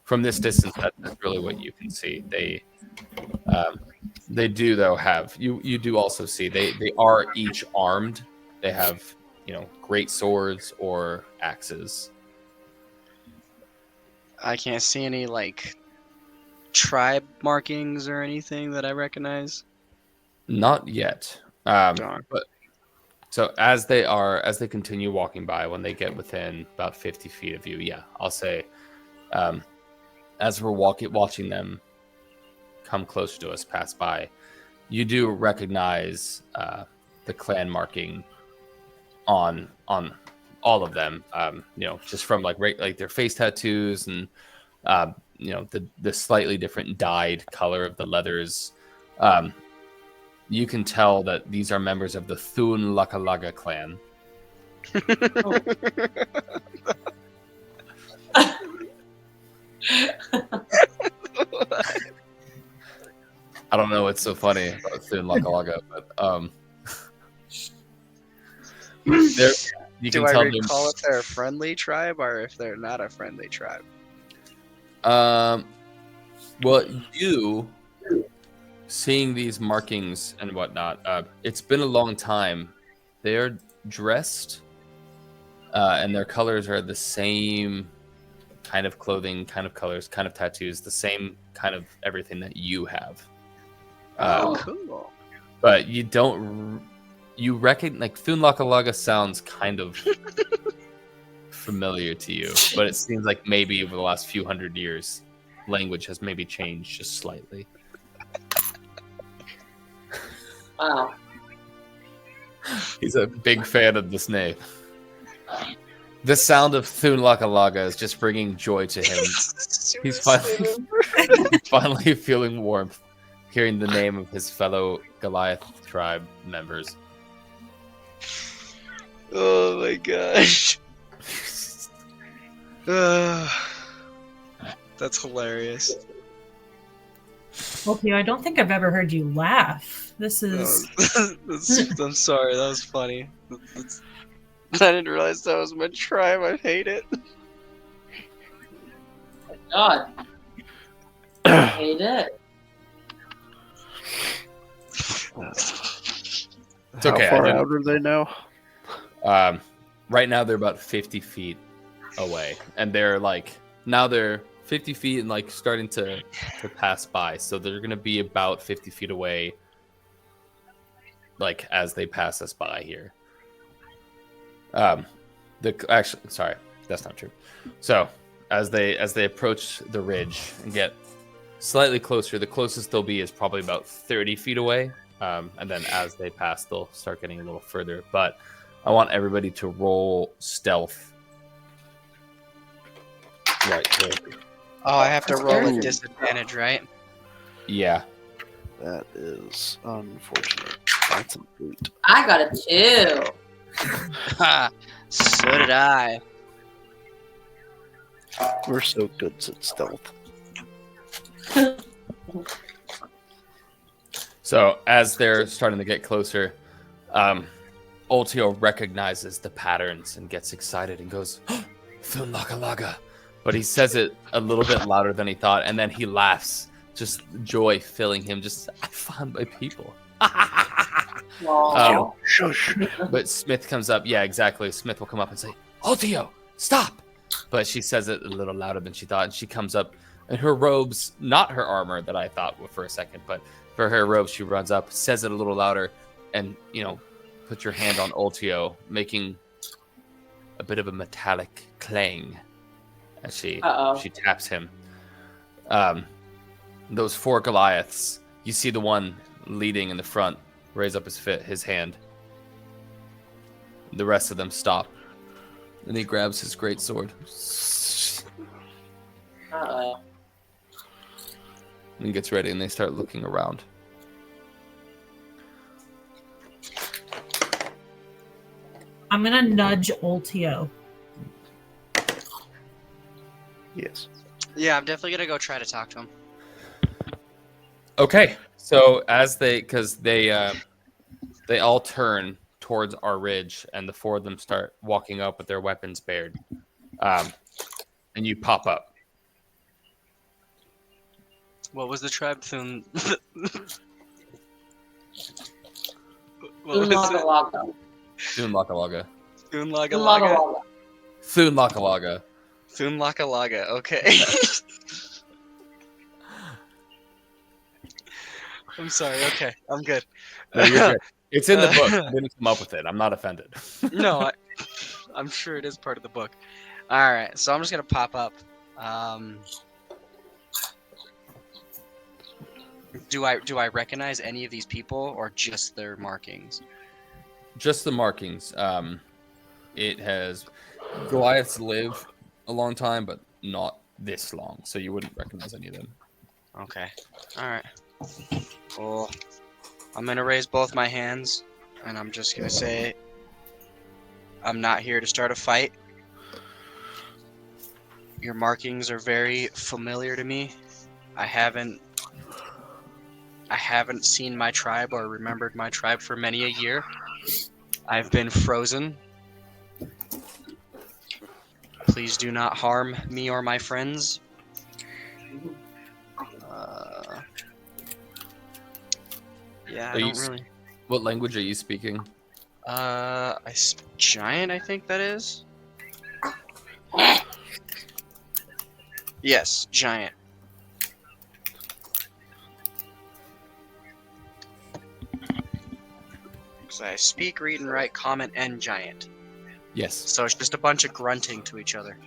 from this distance, that's really what you can see. They do though have you do also see they are each armed. They have great swords or axes. I can't see any like tribe markings or anything that I recognize. Not yet. Darn. But so as they continue walking by, when they get within about 50 feet of you, yeah, I'll say, as we're watching them come closer to us, pass by, you do recognize the clan marking on all of them. Just from like their face tattoos and the slightly different dyed color of the leathers. You can tell that these are members of the Thun Lakalaga clan. I don't know what's so funny about Thun Lakalaga, but you Do can I tell recall if they're a friendly tribe or if they're not a friendly tribe? Well, you seeing these markings and whatnot, it's been a long time. They're dressed, and their colors are the same kind of clothing, kind of colors, kind of tattoos, the same kind of everything that you have. Cool. But you reckon, like, Thun Lakalaga sounds kind of familiar to you, but it seems like maybe over the last few hundred years, language has maybe changed just slightly. Wow. He's a big fan of this name. The sound of Thun Lakalaga is just bringing joy to him. He's finally feeling warmth, hearing the name of his fellow Goliath tribe members. Oh my gosh. That's hilarious. Okay, I don't think I've ever heard you laugh. This is. I'm sorry, that was funny. I didn't realize that was my tribe. I hate it. God, I hate it. It's How okay. far out are they now? Right now they're about 50 feet away, and they're like now they're 50 feet and like starting to pass by. So they're gonna be about 50 feet away, like as they pass us by here. Sorry, that's not true. So as they approach the ridge and get slightly closer, the closest they'll be is probably about 30 feet away. And then as they pass, they'll start getting a little further. But I want everybody to roll stealth. Right. Oh, I have to roll with disadvantage, right? Yeah. That is unfortunate. That's an 8. I got a 2. So did I. We're so good at stealth. So as they're starting to get closer, Ultio recognizes the patterns and gets excited and goes, "Thunlakalaga." But he says it a little bit louder than he thought, and then he laughs, just joy filling him. Just, I found my people. Wow. Shush. But Smith comes up. Yeah, exactly. Smith will come up and say, "Ultio, stop!" But she says it a little louder than she thought, and she comes up, and her robes, not her armor that I thought for a second, but for her robes, she runs up, says it a little louder, and put your hand on Ultio, making a bit of a metallic clang as she taps him. Those 4 Goliaths, you see the one leading in the front raise up his hand. The rest of them stop. And he grabs his great sword. Uh-oh. And gets ready, and they start looking around. I'm gonna nudge Ultio. Yes. Yeah, I'm definitely gonna go try to talk to him. Okay, so because they all turn towards our ridge, and the 4 of them start walking up with their weapons bared, and you pop up. What was the tribe? Thun. What was it? Thunlakalaga. Thunlakalaga. Thunlakalaga. Thunlakalaga. Thunlakalaga. Okay. I'm sorry. Okay, I'm good. No, you're good. It's in the book. I didn't come up with it. I'm not offended. No, I'm sure it is part of the book. All right, so I'm just gonna pop up. Do I recognize any of these people, or just their markings? Just the markings. It has Goliaths live a long time, but not this long, so you wouldn't recognize any of them. Okay. All right. Cool. I'm gonna raise both my hands, and I'm just gonna say, I'm not here to start a fight. Your markings are very familiar to me. I haven't seen my tribe or remembered my tribe for many a year. I've been frozen. Please do not harm me or my friends. Yeah, I don't really. What language are you speaking? Giant, I think that is. Yes, giant. So I speak, read, and write Common and Giant. Yes. So it's just a bunch of grunting to each other.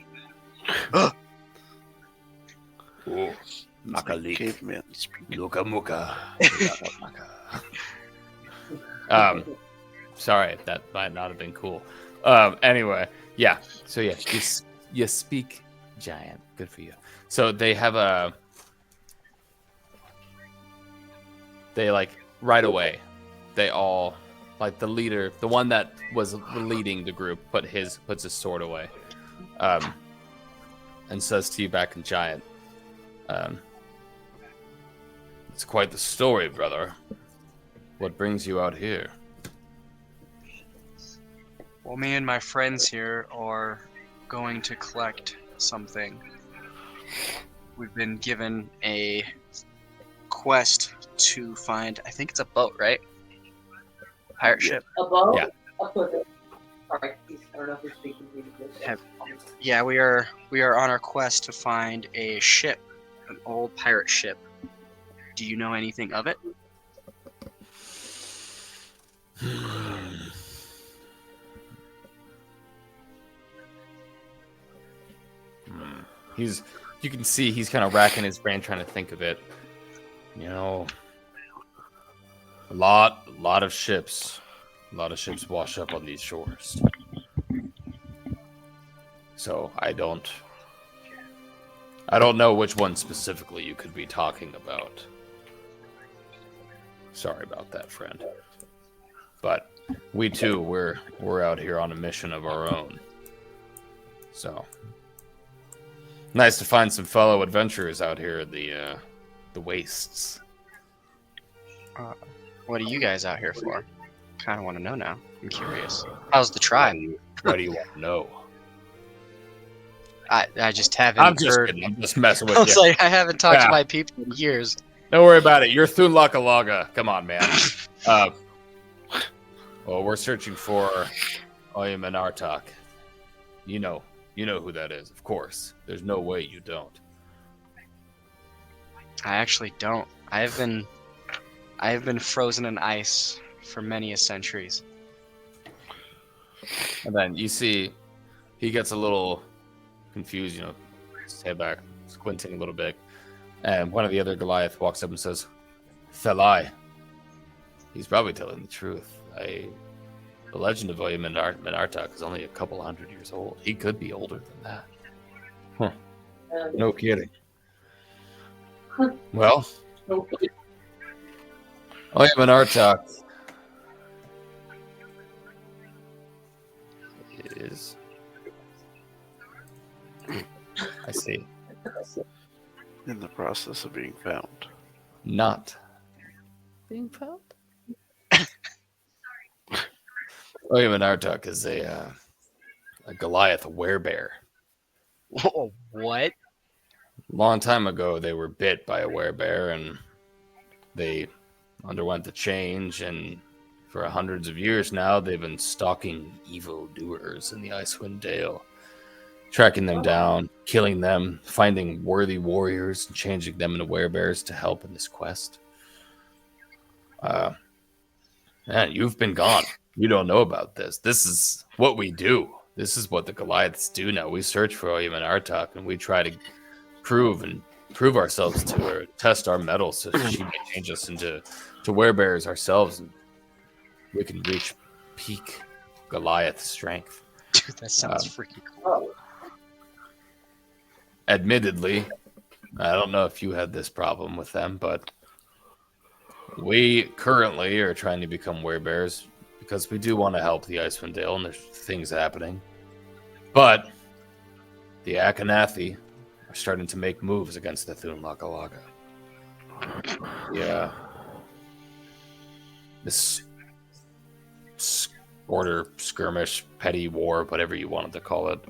Makalik. Caveman speaking. Luka Muka. Sorry, that might not have been cool. Anyway, yeah. So yeah, you speak giant. Good for you. So they have they like right away. They all like the leader, the one that was leading the group, puts his sword away. and says to you back in Giant, "It's quite the story, brother. What brings you out here?" Well, me and my friends here are going to collect something. We've been given a quest to find, I think it's a boat, right? Pirate ship. A boat? Yeah. I'll put it. Sorry, I don't know who's speaking to you. Yeah, we are on our quest to find a ship, an old pirate ship. Do you know anything of it? You can see he's kind of racking his brain trying to think of it. You know, a lot of ships wash up on these shores. So I don't know which one specifically you could be talking about. Sorry about that, friend. But we too, we're out here on a mission of our own. So nice to find some fellow adventurers out here in the wastes. What are you guys out here for? Kind of want to know now. I'm curious. How's the tribe? What do you want to know? I just haven't I'm just heard. kidding. I'm just messing I with was you. like, I haven't talked Yeah. to my people in years. Don't worry about it. You're Thunlakalaga. Come on, man. Well, we're searching for Oyam and Artak. You know who that is, of course. There's no way you don't. I actually don't. I have been frozen in ice for many a centuries. And then you see he gets a little confused, his head back, squinting a little bit. And one of the other Goliath walks up and says, "Thelai." He's probably telling the truth. The legend of Oyam and Artak is only a couple hundred years old. He could be older than that. Huh. No kidding. Well, Oyam and Artak is... I see. In the process of being found. Not being found? Oyam and Artak is a Goliath werebear. Whoa, what? Long time ago, they were bit by a werebear, and they underwent the change, and for hundreds of years now, they've been stalking evil doers in the Icewind Dale, tracking them down, killing them, finding worthy warriors, and changing them into werebears to help in this quest. Man, you've been gone. You don't know about this. This is what we do. This is what the Goliaths do now. We search for Oyam and Artak, and we try to prove ourselves to her, test our mettle so she may change us into werebears ourselves, and we can reach peak Goliath strength. Dude, that sounds freaking cool. Admittedly, I don't know if you had this problem with them, but we currently are trying to become werebears because we do want to help the Icewind Dale, and there's things happening. But the Akanathi are starting to make moves against the Thunlakalaga. Yeah. This border skirmish, petty war, whatever you wanted to call it.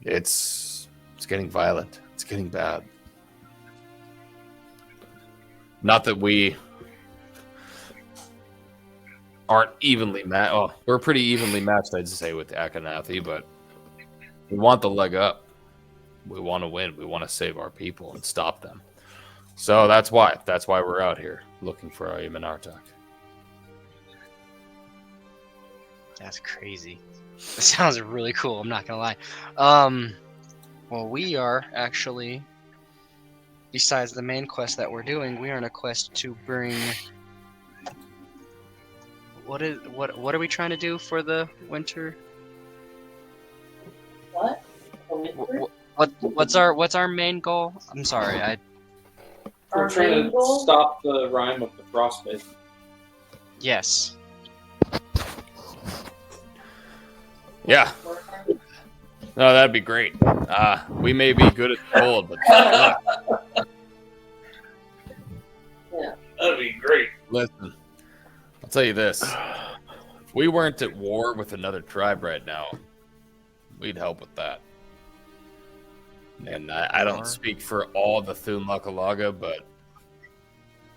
It's getting violent. It's getting bad. Not that we aren't evenly matched. Oh, we're pretty evenly matched, I'd say, with the Akanathi, but we want the leg up. We want to win. We want to save our people and stop them. So that's why. That's why we're out here looking for Oyam and Artak. That's crazy. That sounds really cool. I'm not gonna lie. Well, we are actually, besides the main quest that we're doing, we are on a quest to bring. What are we trying to do for the winter? What? What's our main goal? I'm sorry, We're trying to stop the Rime of the Frostmaiden. Yes. Yeah. No, that'd be great. We may be good at the cold, but look, That'd be great. listen, I'll tell you this. If we weren't at war with another tribe right now, we'd help with that. And I don't speak for all the Thunlakalaga, but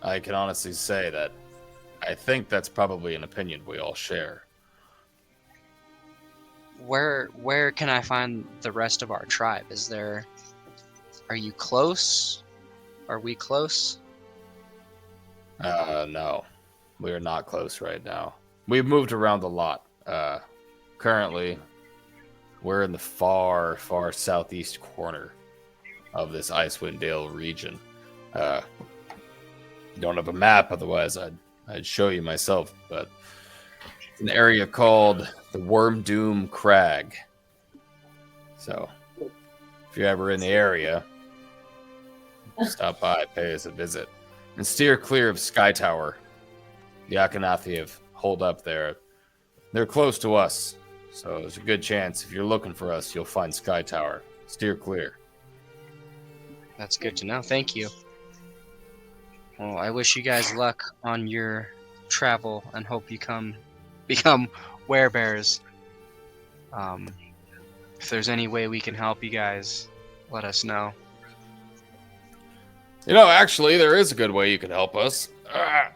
I can honestly say that I think that's probably an opinion we all share. Where can I find the rest of our tribe? Are you close? Are we close? No. We are not close right now. We've moved around a lot. Currently, we're in the far, far southeast corner of this Icewind Dale region. Don't have a map, otherwise I'd show you myself, but it's an area called the Worm Doom Crag. So, if you're ever in the area, stop by, pay us a visit, and steer clear of Sky Tower. The Akhenathi have holed up there. They're close to us, so there's a good chance if you're looking for us, you'll find Sky Tower. Steer clear. That's good to know. Thank you. Well, I wish you guys luck on your travel and hope you become werebears. If there's any way we can help you guys, let us know. You know, actually, there is a good way you can help us. Kind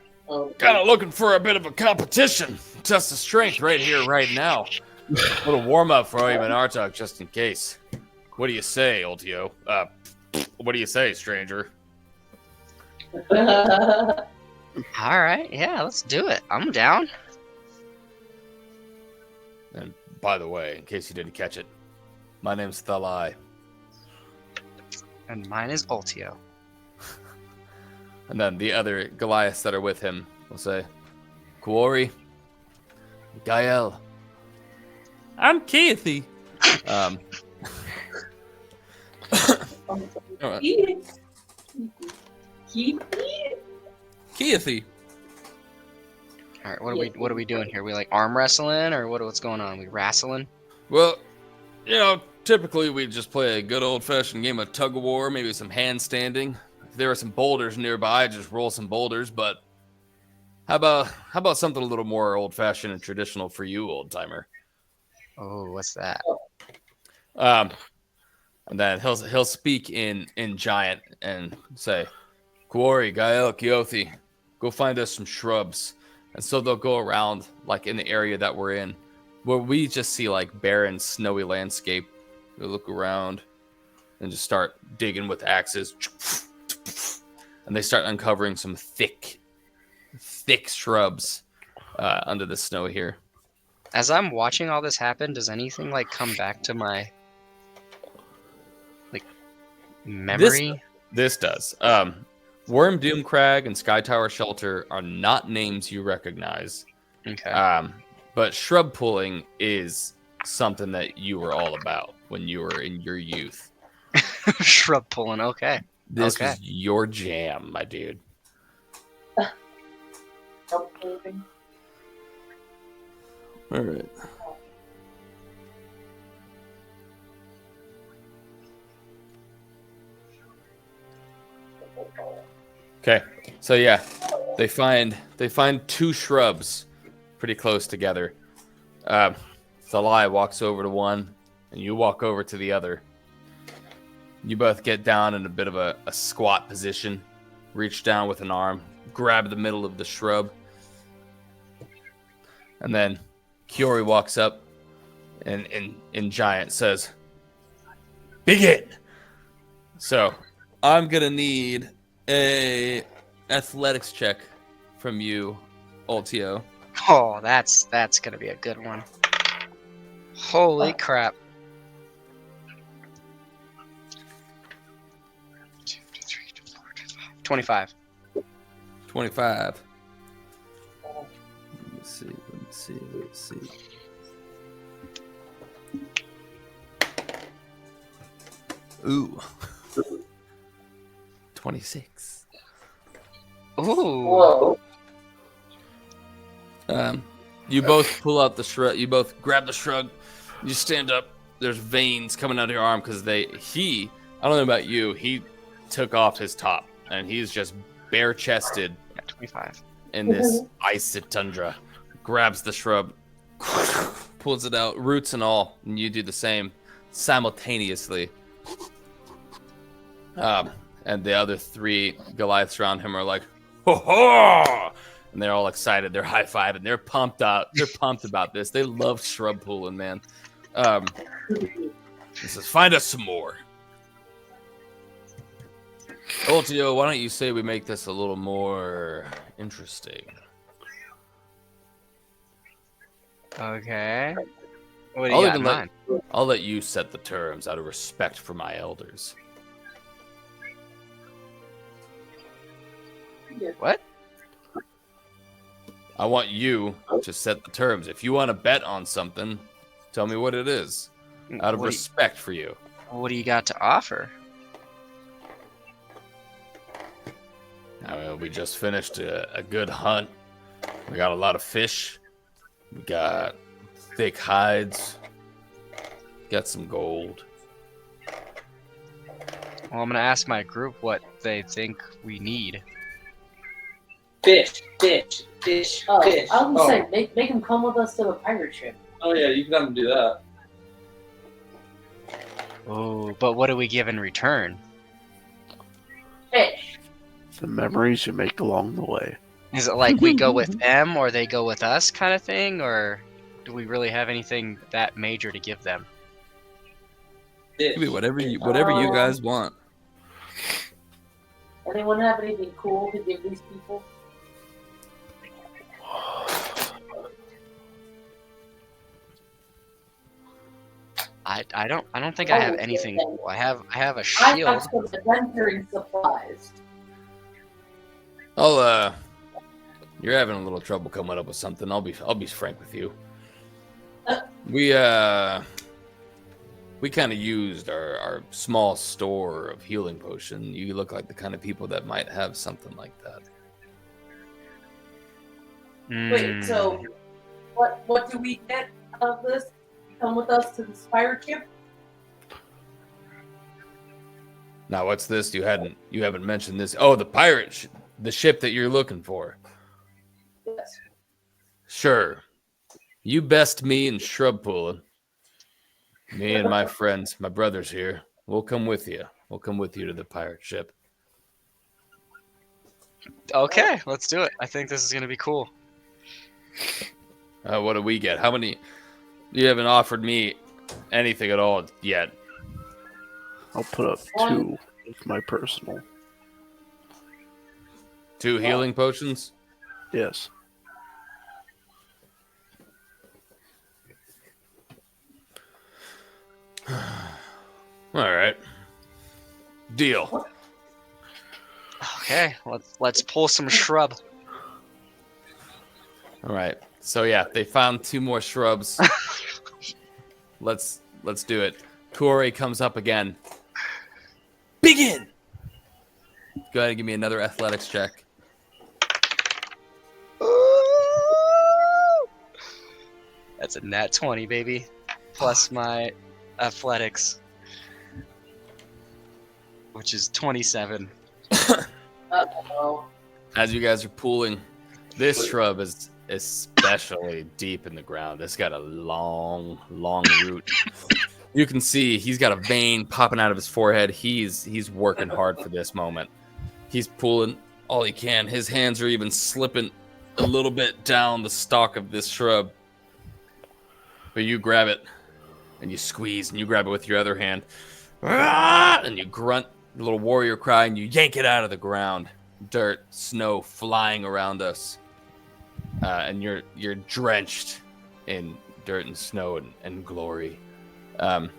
of looking for a bit of a competition. Test the strength right here, right now. A little warm-up for Oim and Artok, just in case. What do you say, Ultio? What do you say, stranger? All right, yeah, let's do it. I'm down. And by the way, in case you didn't catch it, my name's Thalai. And mine is Ultio. And then the other Goliaths that are with him will say, Kuori, Gael. I'm Keithy. Keithy. All right, what are we doing here? We like arm wrestling or what's going on? We wrestling? Well, you know, typically we just play a good old-fashioned game of tug-of-war, maybe some hand-standing. If there are some boulders nearby, just roll some boulders, but how about something a little more old-fashioned and traditional for you, old-timer? Oh, what's that? And then he'll speak in Giant and say, Kuori, Gael, Keothi, go find us some shrubs. And so they'll go around, like in the area that we're in, where we just see like barren, snowy landscape. We'll look around and just start digging with axes. And they start uncovering some thick shrubs under the snow here. As I'm watching all this happen, does anything like come back to my like memory? This does. Worm Doom Crag and Sky Tower Shelter are not names you recognize. Okay. But shrub pulling is something that you were all about when you were in your youth. Shrub pulling, okay. This was your jam, my dude. All right. Okay, so yeah, they find two shrubs pretty close together. Thalai walks over to one, and you walk over to the other. You both get down in a bit of a squat position, reach down with an arm, grab the middle of the shrub, and then Kiori walks up and in Giant says, "Begin." So I'm gonna need a athletics check from you, Ultio. Oh, that's gonna be a good one. Holy crap. 25. 25. Let me see. Ooh. 26. Ooh. Whoa. You both pull out the shrub. You both grab the shrub. You stand up. there's veins coming out of your arm because I don't know about you, he took off his top and he's just bare chested Yeah, 25. in this icy tundra. Grabs the shrub, pulls it out, roots and all, and you do the same simultaneously. And the other 3 Goliaths around him are like, ho ho! And they're all excited. They're high-fiving. They're pumped out. They're pumped about this. They love shrub pooling, man. He says, find us some more. Ultio, why don't you say we make this a little more interesting? Okay. What do you got in mind? I'll let you set the terms out of respect for my elders. What? I want you to set the terms. If you want to bet on something, tell me what it is. Out of respect for you. What do you got to offer? We just finished a good hunt. We got a lot of fish. We got thick hides. Got some gold. Well, I'm gonna ask my group what they think we need. Fish. Oh, Fish. I was gonna say, make him come with us to the pirate ship. Oh yeah, you can have them do that. Oh, but what do we give in return? Fish. The memories you make along the way. Is it like we go with them or they go with us kind of thing? Or do we really have anything that major to give them? Fish. Maybe whatever you guys want. Anyone have anything cool to give these people? I don't think I have anything. I have a I have shield. some adventuring supplies. You're having a little trouble coming up with something. I'll be frank with you. We kind of used our small store of healing potion. You look like the kind of people that might have something like that. Wait, so what do we get out of this? Come with us to the pirate ship? Now, what's this? You haven't mentioned this. Oh, the pirate the ship that you're looking for. Yes. Sure. You best me and shrub pulling. Me and my friends, my brothers here. We'll come with you. We'll come with you to the pirate ship. Okay, let's do it. I think this is gonna be cool. What do we get? How many? You haven't offered me anything at all yet. I'll put up 2 with my personal. 2 healing potions? Yes. All right. Deal. Okay, let's pull some shrub. All right. So yeah, they found 2 more shrubs. Let's do it. Corey comes up again. Begin. Go ahead and give me another athletics check. That's a nat 20, baby. Plus my athletics, which is 27. Uh-oh. As you guys are pulling, this shrub is especially deep in the ground. It's got a long root. You can see he's got a vein popping out of his forehead. He's working hard for this moment. He's pulling all he can. His hands are even slipping a little bit down the stalk of this shrub. But you grab it and you squeeze and you grab it with your other hand. And you grunt a little warrior cry and you yank it out of the ground. Dirt, snow flying around us. And you're drenched in dirt and snow and glory. And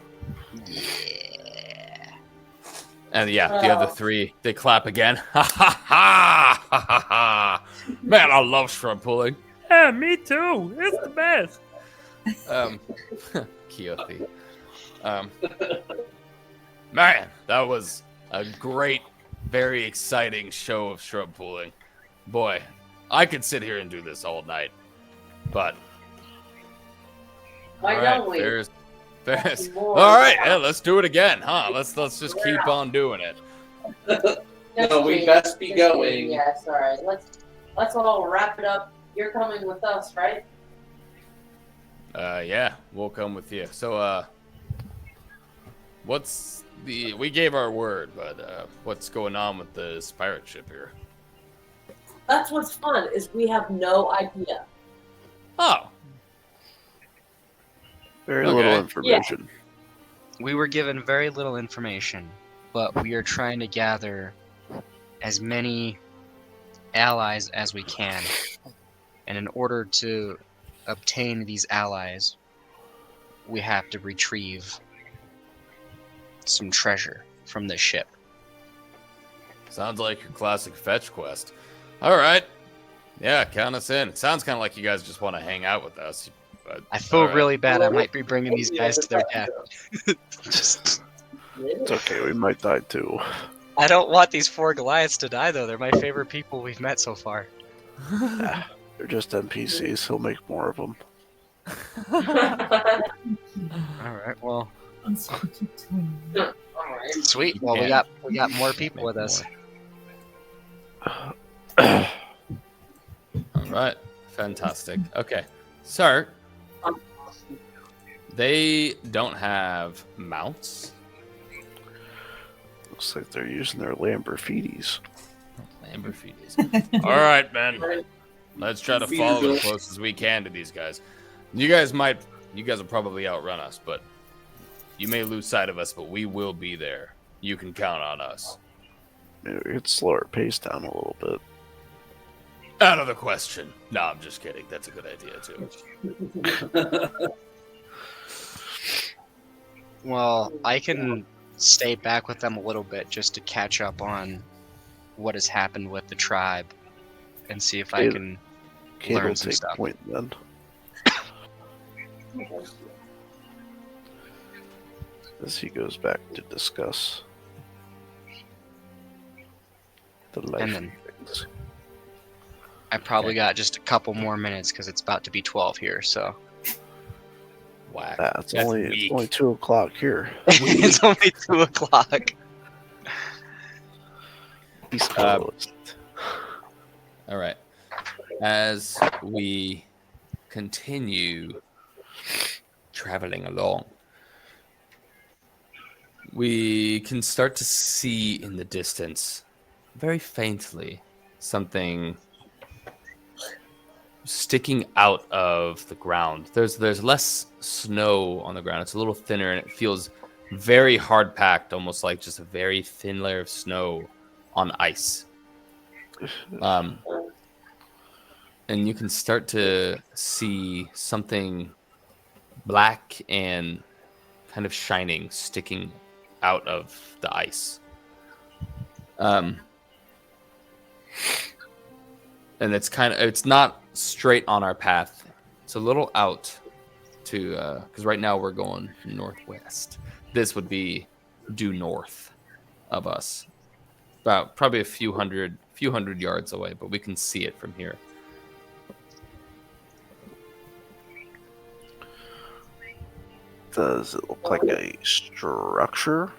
yeah, the other 3, they clap again. Ha ha ha ha ha ha! Man, I love shrub pulling. Yeah, me too. It's the best. Keothi. Man, that was a great, very exciting show of shrub pulling. Boy, I could sit here and do this all night. But Why all right, don't we? Ferris. More All right, down. yeah, let's do it again, huh? Let's just keep on doing it. No, we best be going. Yes, all right. Let's all wrap it up. You're coming with us, right? Yeah, we'll come with you. So, we gave our word, but what's going on with the pirate ship here? That's what's fun is we have no idea. Oh, Very Okay. little information. We were given very little information, but we are trying to gather as many allies as we can. And in order to obtain these allies, we have to retrieve some treasure from this ship. sounds like your classic fetch quest. All right. Yeah, count us in. It sounds kind of like you guys just want to hang out with us. But, I feel all right. really bad. I might be bringing these guys to their death. Just, It's okay, we might die too. I don't want these 4 Goliaths to die, though. They're my favorite people we've met so far. They're just NPCs, he'll make more of them. All right, well, sweet. Well, Yeah. we got more people with us. All right. Fantastic. Okay. Sir, they don't have mounts. Looks like they're using their Lamborghinis. Lamborghinis. All right, man. Let's try to follow as close as we can to these guys. You guys will probably outrun us, but you may lose sight of us, but we will be there. You can count on us. Maybe we could slow our pace down a little bit. Out of the question. No, I'm just kidding. That's a good idea, too. Well, I can stay back with them a little bit just to catch up on what has happened with the tribe and see if I Cable- can Cable learn some take stuff. point then. As he goes back to discuss the life And then- things. I probably got just a couple more minutes because it's about to be 12 here, so. Whack. It's That's only weak. 2 o'clock here. It's only 2 o'clock. He's closed. All right. As we continue traveling along, we can start to see in the distance, very faintly, something sticking out of the ground. There's less snow on the ground. It's a little thinner and it feels very hard packed, almost like just a very thin layer of snow on ice. And you can start to see something black and kind of shining sticking out of the ice. And it's not straight on our path. It's a little out to, because right now we're going northwest. This would be due north of us. About probably a few hundred yards away, but we can see it from here. Does it look like a structure?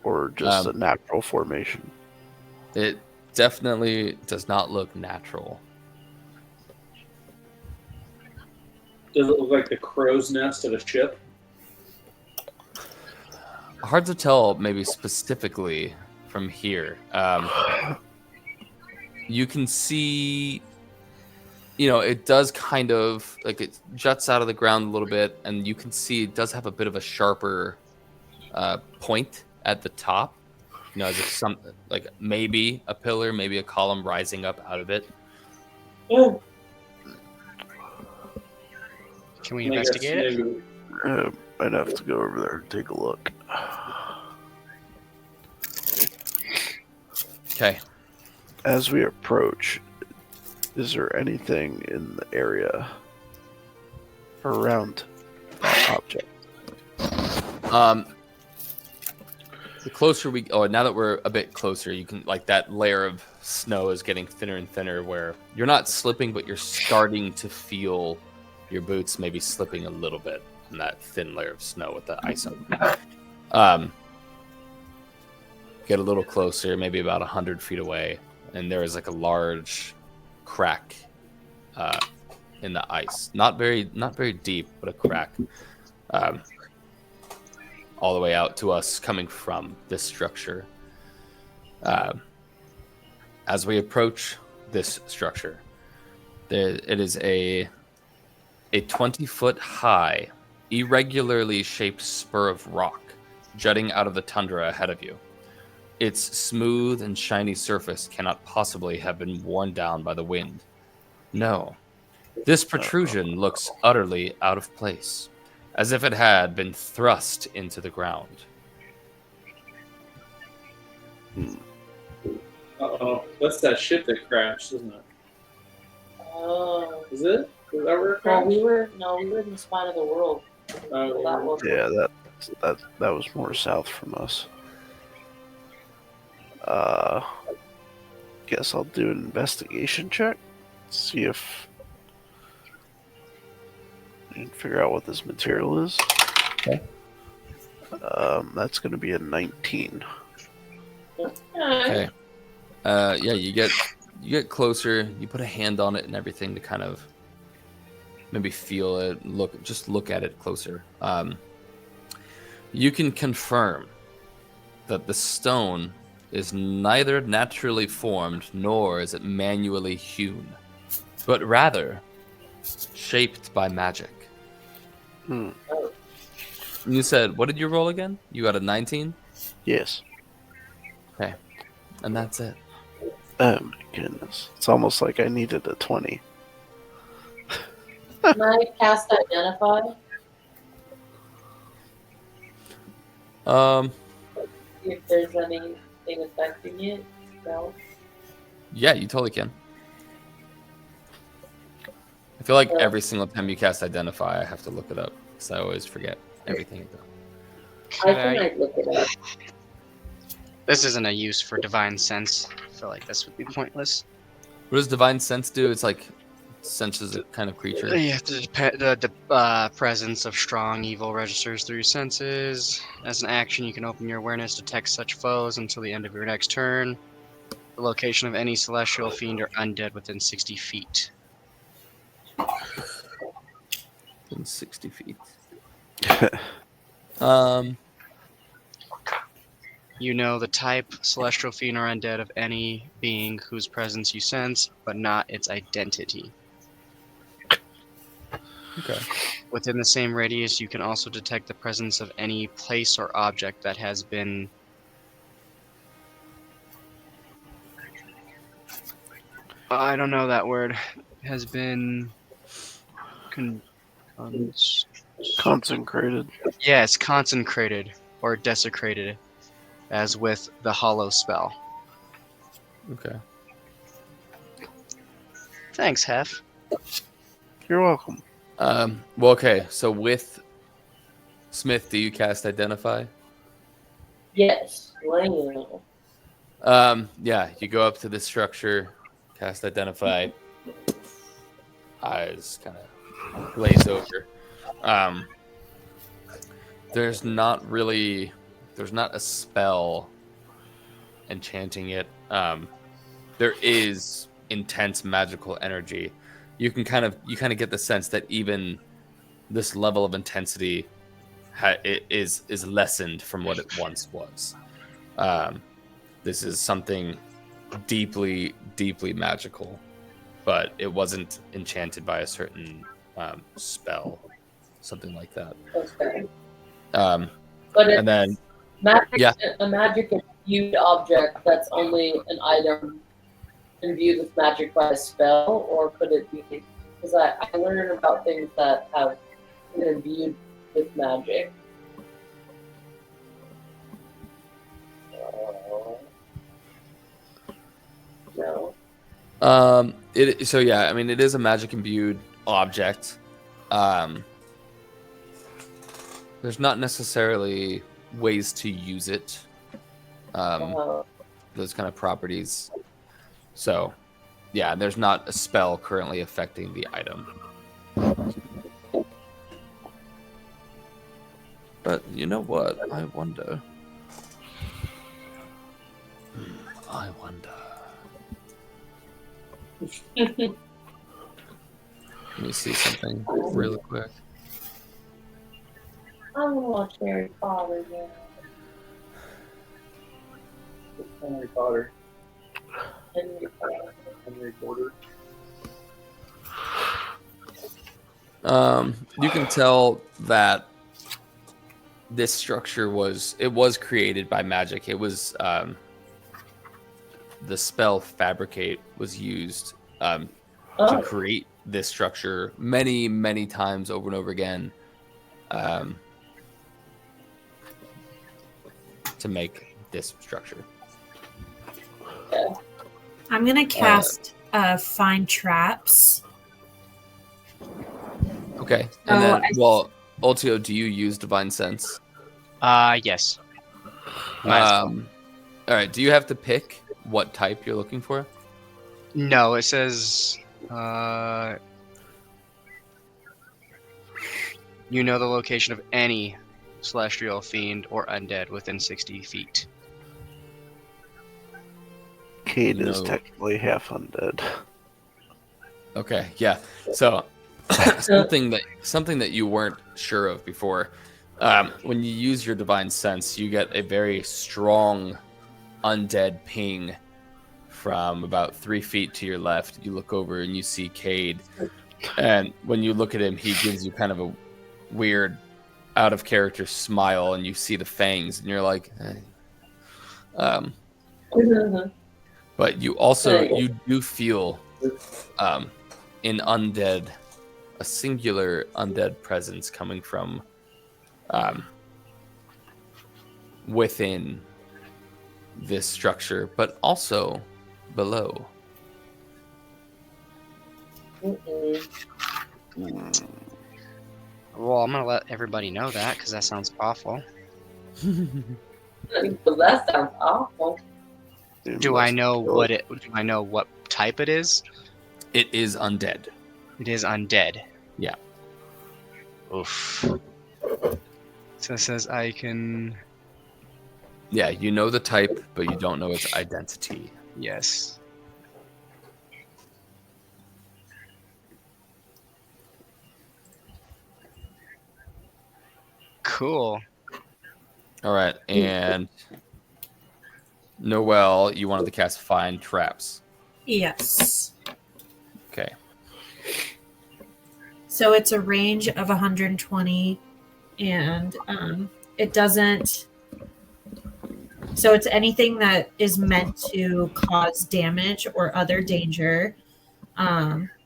Or just a natural formation? It definitely does not look natural. Does it look like the crow's nest of a ship? Hard to tell, maybe specifically from here. You can see, it does kind of, like, it juts out of the ground a little bit, and you can see it does have a bit of a sharper point at the top. As if something, like maybe a pillar, maybe a column rising up out of it. Oh, Can we investigate it? maybe- I'd have to go over there and take a look. Okay. As we approach, is there anything in the area around that object? The closer now that we're a bit closer, you can, like, that layer of snow is getting thinner and thinner where you're not slipping, but you're starting to feel your boots maybe slipping a little bit. in that thin layer of snow with the ice on. Get a little closer, maybe about 100 feet away, and there is like a large crack in the ice. Not very deep, but a crack. All the way out to us coming from this structure. As we approach this structure, it is a 20-foot high, irregularly shaped spur of rock jutting out of the tundra ahead of you. Its smooth and shiny surface cannot possibly have been worn down by the wind. No, this protrusion looks utterly out of place, as if it had been thrust into the ground. Uh-oh. That's that ship that crashed, isn't it? Oh. Is it? Is that where it Well, crashed? we were in the spine of the world. Oh, That was Yeah, that was more south from us. Guess I'll do an investigation check. See if I can figure out what this material is. Okay. That's going to be a 19. Okay. Yeah, you get closer. You put a hand on it and everything to kind of maybe feel it. Look at it closer. You can confirm that the stone is neither naturally formed nor is it manually hewn, but rather shaped by magic. You said, what did you roll again? You got a 19? Yes. Okay. And that's it. Oh my goodness. It's almost like I needed a 20. Can I cast Identify? See if there's anything affecting it? No. Yeah, you totally can. I feel like every single time you cast Identify, I have to look it up because I always forget everything. I might look it up. This isn't a use for divine sense. I feel like this would be pointless. What does Divine Sense do? It's like senses a kind of creature. Yeah, the presence of strong evil registers through your senses. As an action, you can open your awareness to detect such foes until the end of your next turn. The location of any celestial fiend or undead within 60 feet. Within 60 feet. You know the type, celestial fiend or undead of any being whose presence you sense, but not its identity. Okay. Within the same radius, you can also detect the presence of any place or object that has been I don't know that word. Has been Consecrated. Yes, consecrated or desecrated, as with the hollow spell. Okay. Thanks, Hef. You're welcome. Well, okay. So with Smith, do you cast Identify? Yes. Wow. Yeah, you go up to this structure, cast Identify. Eyes kind of glaze over. There's not a spell enchanting it. There is intense magical energy. You kind of get the sense that even this level of intensity is lessened from what it once was. This is something deeply, deeply magical, but it wasn't enchanted by a certain spell, something like that. Okay. And But it's then, magic, yeah. a magic imbued object that's only an item imbued with magic by a spell, or could it be? Because I learned about things that have been imbued with magic. No. So yeah, I mean, it is a magic imbued object. There's not necessarily ways to use it. Those kind of properties. So, yeah, there's not a spell currently affecting the item. But you know what? I wonder. I wonder. Let me see something real quick. I want to watch Harry Potter now. Henry Potter. Henry Potter. Henry Porter. You can tell that this structure was created by magic. It was the spell fabricate was used to Oh, create this structure many times over and over again to make this structure. I'm gonna cast find traps. Okay, and then Ultio, do you use Divine Sense? Yes. Might as well. All right. Do you have to pick what type you're looking for? No, it says you know the location of any celestial fiend or undead within 60 feet. Cade You is know- technically half undead. Okay. Yeah. So something that you weren't sure of before. When you use your Divine Sense, you get a very strong undead ping from about 3 feet to your left. You look over and you see Cade, and when you look at him, he gives you kind of a weird, out of character smile, and you see the fangs, and you're like, hey. But you also you do feel an undead, a singular undead presence coming from within this structure, but also below. Well, I'm gonna let everybody know that because that sounds awful. Well, that sounds awful. Do I know what it? Do I know what type it is? It is undead. It is undead. Yeah. Oof. So it says I can. Yeah, you know the type, but you don't know its identity. Yes. Cool. All right, and Noelle, you wanted to cast Find Traps. Yes. Okay. So it's a range of 120, and it doesn't. So it's anything that is meant to cause damage or other danger.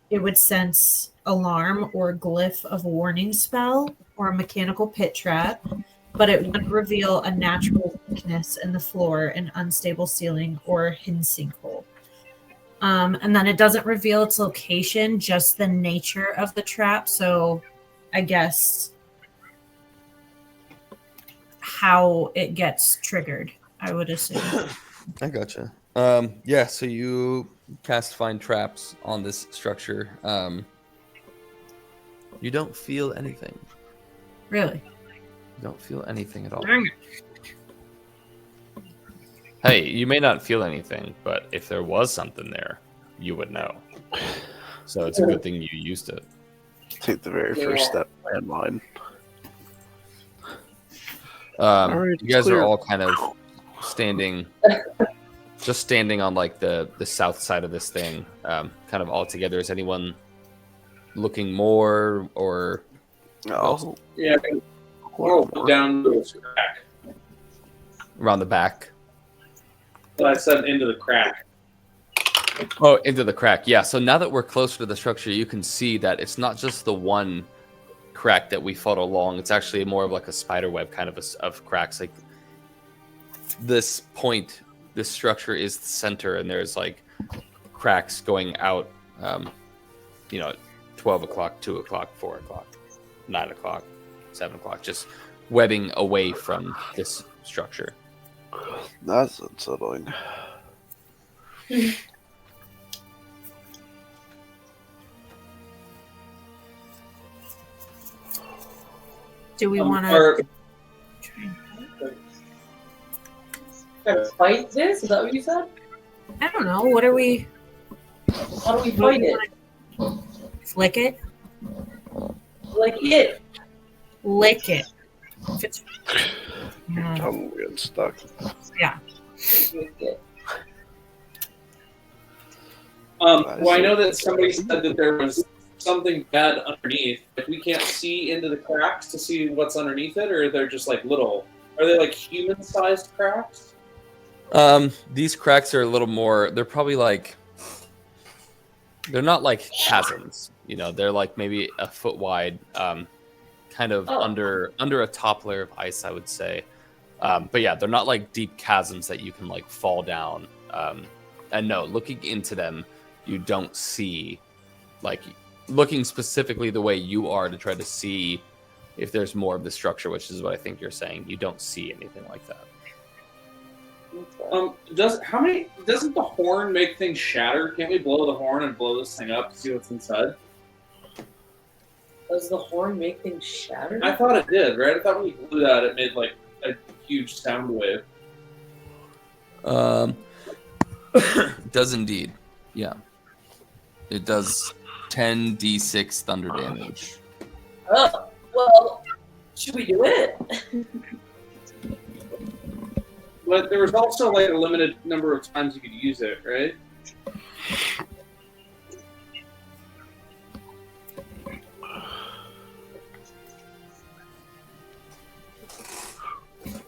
It would sense alarm or glyph of warning spell or a mechanical pit trap, but it wouldn't reveal a natural weakness in the floor, an unstable ceiling, or a hidden sinkhole. And then it doesn't reveal its location, just the nature of the trap. So I guess how it gets triggered, I would assume. I gotcha. Yeah, so you cast Find Traps on this structure. You don't feel anything. Really? You don't feel anything at all. Dang it. Hey, you may not feel anything, but if there was something there, you would know. So it's a good thing you used it. Take the very first step, landmine. You guys clear. are all kind of standing, just standing on like the south side of this thing, kind of all together. Is anyone looking more or Oh, Yeah, we'll go down to the crack. around the back? But I said into the crack. Oh, into the crack. Yeah. So now that we're closer to the structure, you can see that it's not just the one crack that we fought along. It's actually more of like a spider web kind of cracks. Like this point, this structure is the center, and there's like cracks going out. 12 o'clock, 2 o'clock, 4 o'clock, 9 o'clock, 7 o'clock, just webbing away from this structure. that's unsettling. Do we want to? Or Gotta fight this? Is that what you said? I don't know. What are we? How do we What fight do you it? wanna- Flick it. Like it. Lick it. If it's, yeah. Tongue getting stuck. Like it. Well, I know that somebody said that there was something bad underneath. Like we can't see into the cracks to see what's underneath it, or they're just like little. Are they like human-sized cracks? These cracks are a little more. They're probably like. They're not like chasms. You know, they're like maybe a foot wide. Kind of under a top layer of ice, I would say. But yeah, they're not like deep chasms that you can like fall down. And no, looking into them, you don't see, like, looking specifically the way you are to try to see if there's more of the structure, which is what I think you're saying. You don't see anything like that. Doesn't the horn make things shatter? Can't we blow the horn and blow this thing up to see what's inside? Does the horn make things shatter? I thought it did, right? I thought when you blew that, it made like a huge sound wave. It does indeed. Yeah. It does 10d6 thunder damage. Oh, well, should we do it? But there was also like a limited number of times you could use it, right?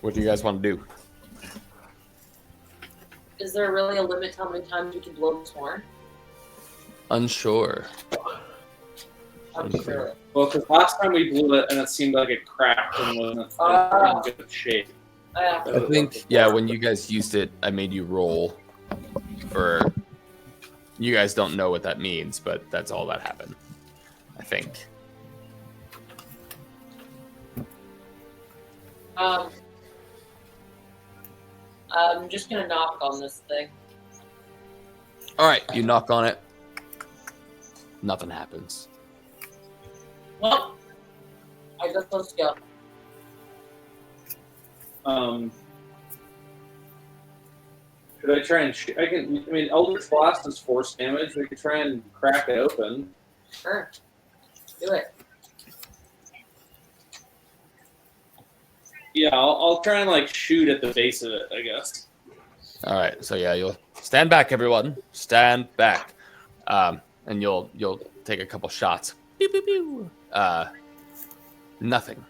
What do you guys want to do? Is there really a limit to how many times you can blow this horn? Unsure. I'm sure. Well, because last time we blew it and it seemed like it cracked and wasn't in good shape. I think, yeah, when you guys used it, I made you roll for... You guys don't know what that means, but that's all that happened, I think. I'm just gonna knock on this thing. All right, you knock on it. Nothing happens. Well, I guess let's go. Could I try and I mean, Eldritch Blast is force damage. We could try and crack it open. Sure. Do it. Yeah, I'll try and like shoot at the base of it, I guess. All right, so yeah, you'll stand back, everyone. Stand back, and you'll take a couple shots. Pew, pew, pew. Nothing.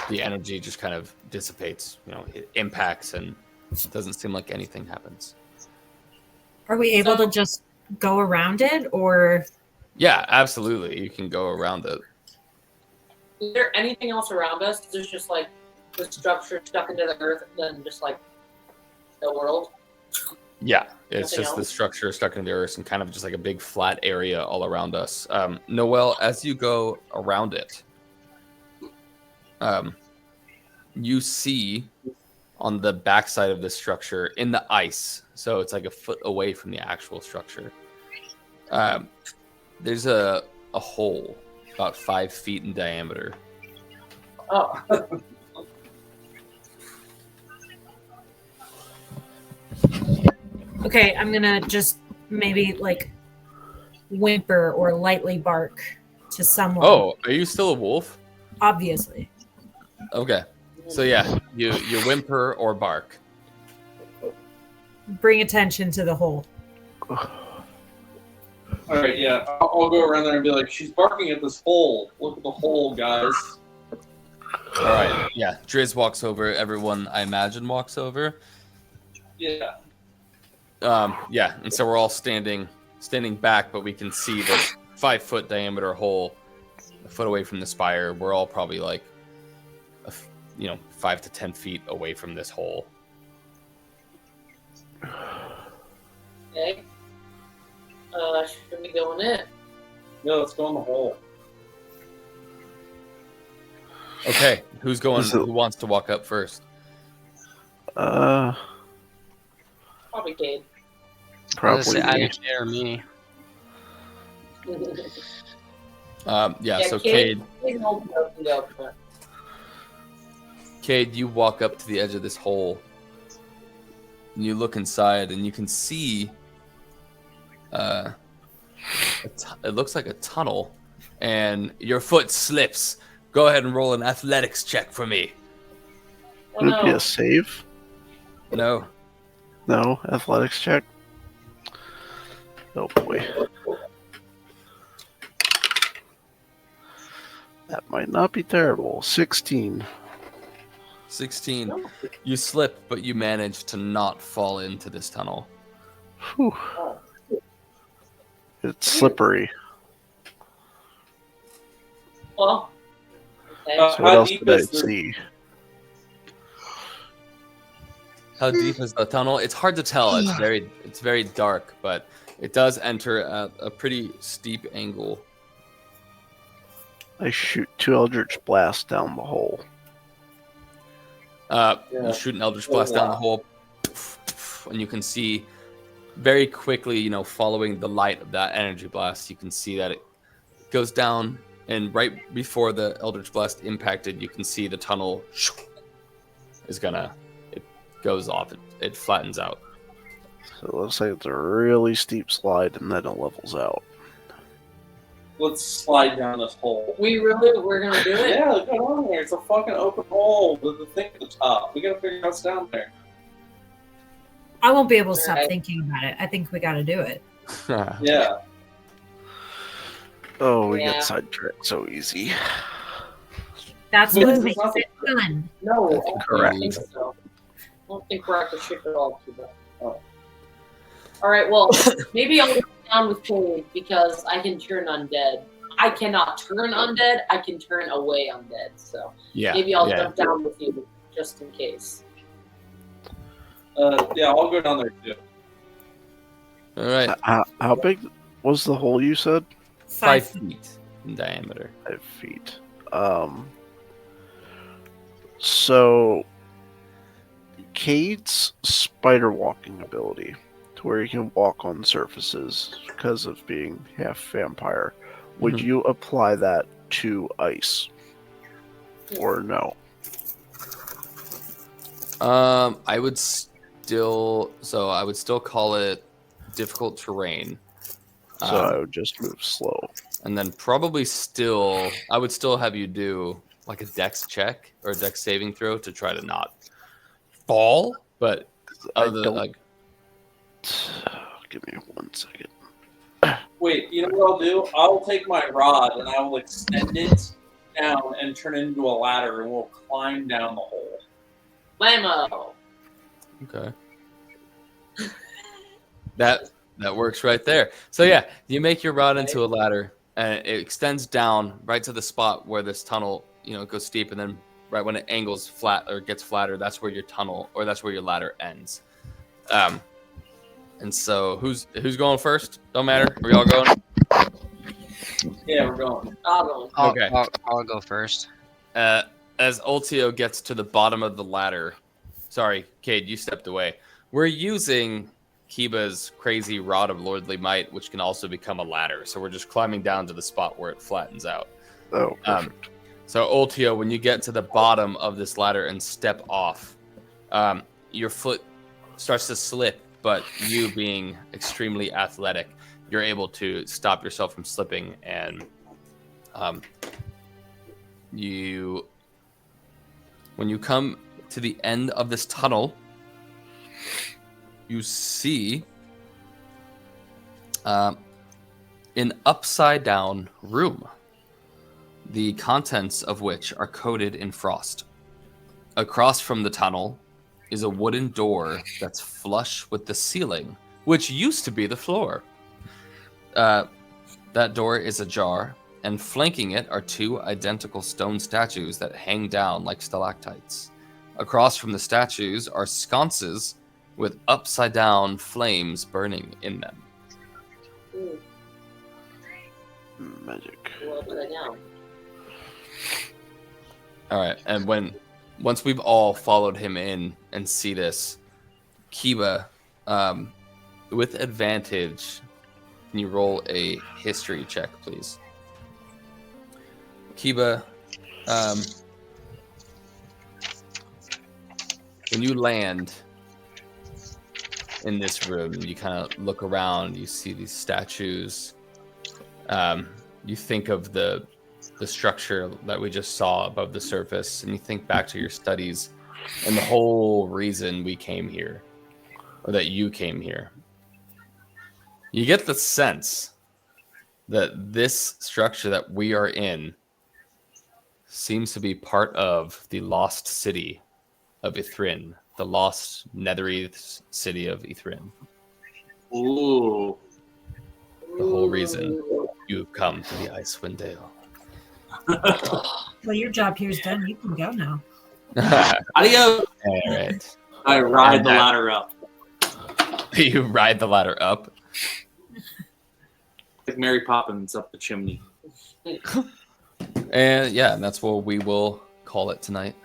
The energy just kind of dissipates. You know, it impacts, and it doesn't seem like anything happens. Are we able to just go around it, or? Yeah, absolutely. You can go around it. Is there anything else around us? Is there just like the structure stuck into the earth and then just like the world? Yeah, it's Nothing just the else? structure stuck in the earth and kind of just like a big flat area all around us. Noel, as you go around it, you see on the backside of the structure in the ice, so it's like a foot away from the actual structure. There's a hole about 5 feet in diameter. Oh. Okay, I'm gonna just maybe like whimper or lightly bark to someone. Oh, are you still a wolf? Obviously. Okay, so yeah, you whimper or bark. Bring attention to the hole. All right, yeah, I'll go around there and be like, she's barking at this hole. Look at the hole, guys. All right, yeah. Driz walks over. Everyone, I imagine, walks over. Yeah. Yeah, and so we're all standing back, but we can see this 5 foot diameter hole a foot away from the spire. We're all probably like, 5 to 10 feet away from this hole. Okay. Should we go in it? Yeah, let's go in the hole. Okay, who's going? Who wants to walk up first? Probably Cade. Probably. I share me. Yeah. So Cade Cade, you walk up to the edge of this hole, and you look inside, and you can see it looks like a tunnel, and your foot slips. Go ahead and roll an athletics check for me. Would it be a save? No. No, athletics check. Oh boy. That might not be terrible. 16. 16. You slip, but you manage to not fall into this tunnel. Whew. It's slippery. Well, okay. So what else did I see? How deep is the tunnel? It's hard to tell. It's very dark, but it does enter at a pretty steep angle. I shoot 2 Eldritch Blasts down the hole. You shoot an Eldritch Blast down the hole, and you can see very quickly, following the light of that energy blast, you can see that it goes down, and right before the Eldritch Blast impacted, you can see the tunnel it goes off, it flattens out. So it looks like it's a really steep slide, and then it levels out. Let's slide down this hole. We're gonna do it? Yeah, look on there. It's a fucking open hole with the thing at the top. We gotta figure out what's down there. I won't be able to stop Alright. thinking about it. I think we got to do it. Yeah. Oh, we Yeah. got sidetracked so easy. That's Well, what this is makes not it fun. No, That's I don't correct. think so. I don't think we're at the ship at all too bad. Oh. Alright, well, maybe I'll go down with Cade because I can turn undead. I cannot turn undead, I can turn away undead. So Yeah. maybe I'll jump down with you just in case. Yeah, I'll go down there too. All right. How big was the hole you said? 5 feet in diameter. 5 feet. So Cade's spider walking ability, to where he can walk on surfaces because of being half vampire, would you apply that to ice? Or no? I would still call it difficult terrain. So I would just move slow. And then I would still have you do like a dex check or a dex saving throw to try to not fall. But Give me 1 second. Wait, you know what I'll do? I'll take my rod and I will extend it down and turn it into a ladder, and we'll climb down the hole. Blammo! Okay. That works right there. So yeah, you make your rod into a ladder, and it extends down right to the spot where this tunnel, goes steep, and then right when it angles flat or gets flatter, that's where your tunnel or that's where your ladder ends. And so who's going first? Don't matter. Are we all going? Yeah, we're going. Okay. I'll go first. As Ultio gets to the bottom of the ladder, sorry, Cade, you stepped away. We're using Kiba's crazy rod of lordly might, which can also become a ladder. So we're just climbing down to the spot where it flattens out. Oh, perfect. So Ultio, when you get to the bottom of this ladder and step off, your foot starts to slip, but you being extremely athletic, you're able to stop yourself from slipping, and when you come to the end of this tunnel, you see an upside down room, the contents of which are coated in frost. Across from the tunnel is a wooden door that's flush with the ceiling, which used to be the floor. That door is ajar, and flanking it are 2 identical stone statues that hang down like stalactites. Across from the statues are sconces with upside-down flames burning in them. Magic. All right, and once we've all followed him in and see this, Kiba, with advantage, can you roll a history check, please? when you land in this room, you kind of look around, you see these statues. You think of the structure that we just saw above the surface, and you think back to your studies and the whole reason we came here, or that you came here. You get the sense that this structure that we are in seems to be part of the lost city of Ithrin, the lost netherese city of Ithrin. Ooh. The whole reason you've come to the Icewind Dale. Well, your job here is done. You can go now. Adios. All right. I ride the ladder up. You ride the ladder up. Like Mary Poppins up the chimney. And yeah, and that's what we will call it tonight.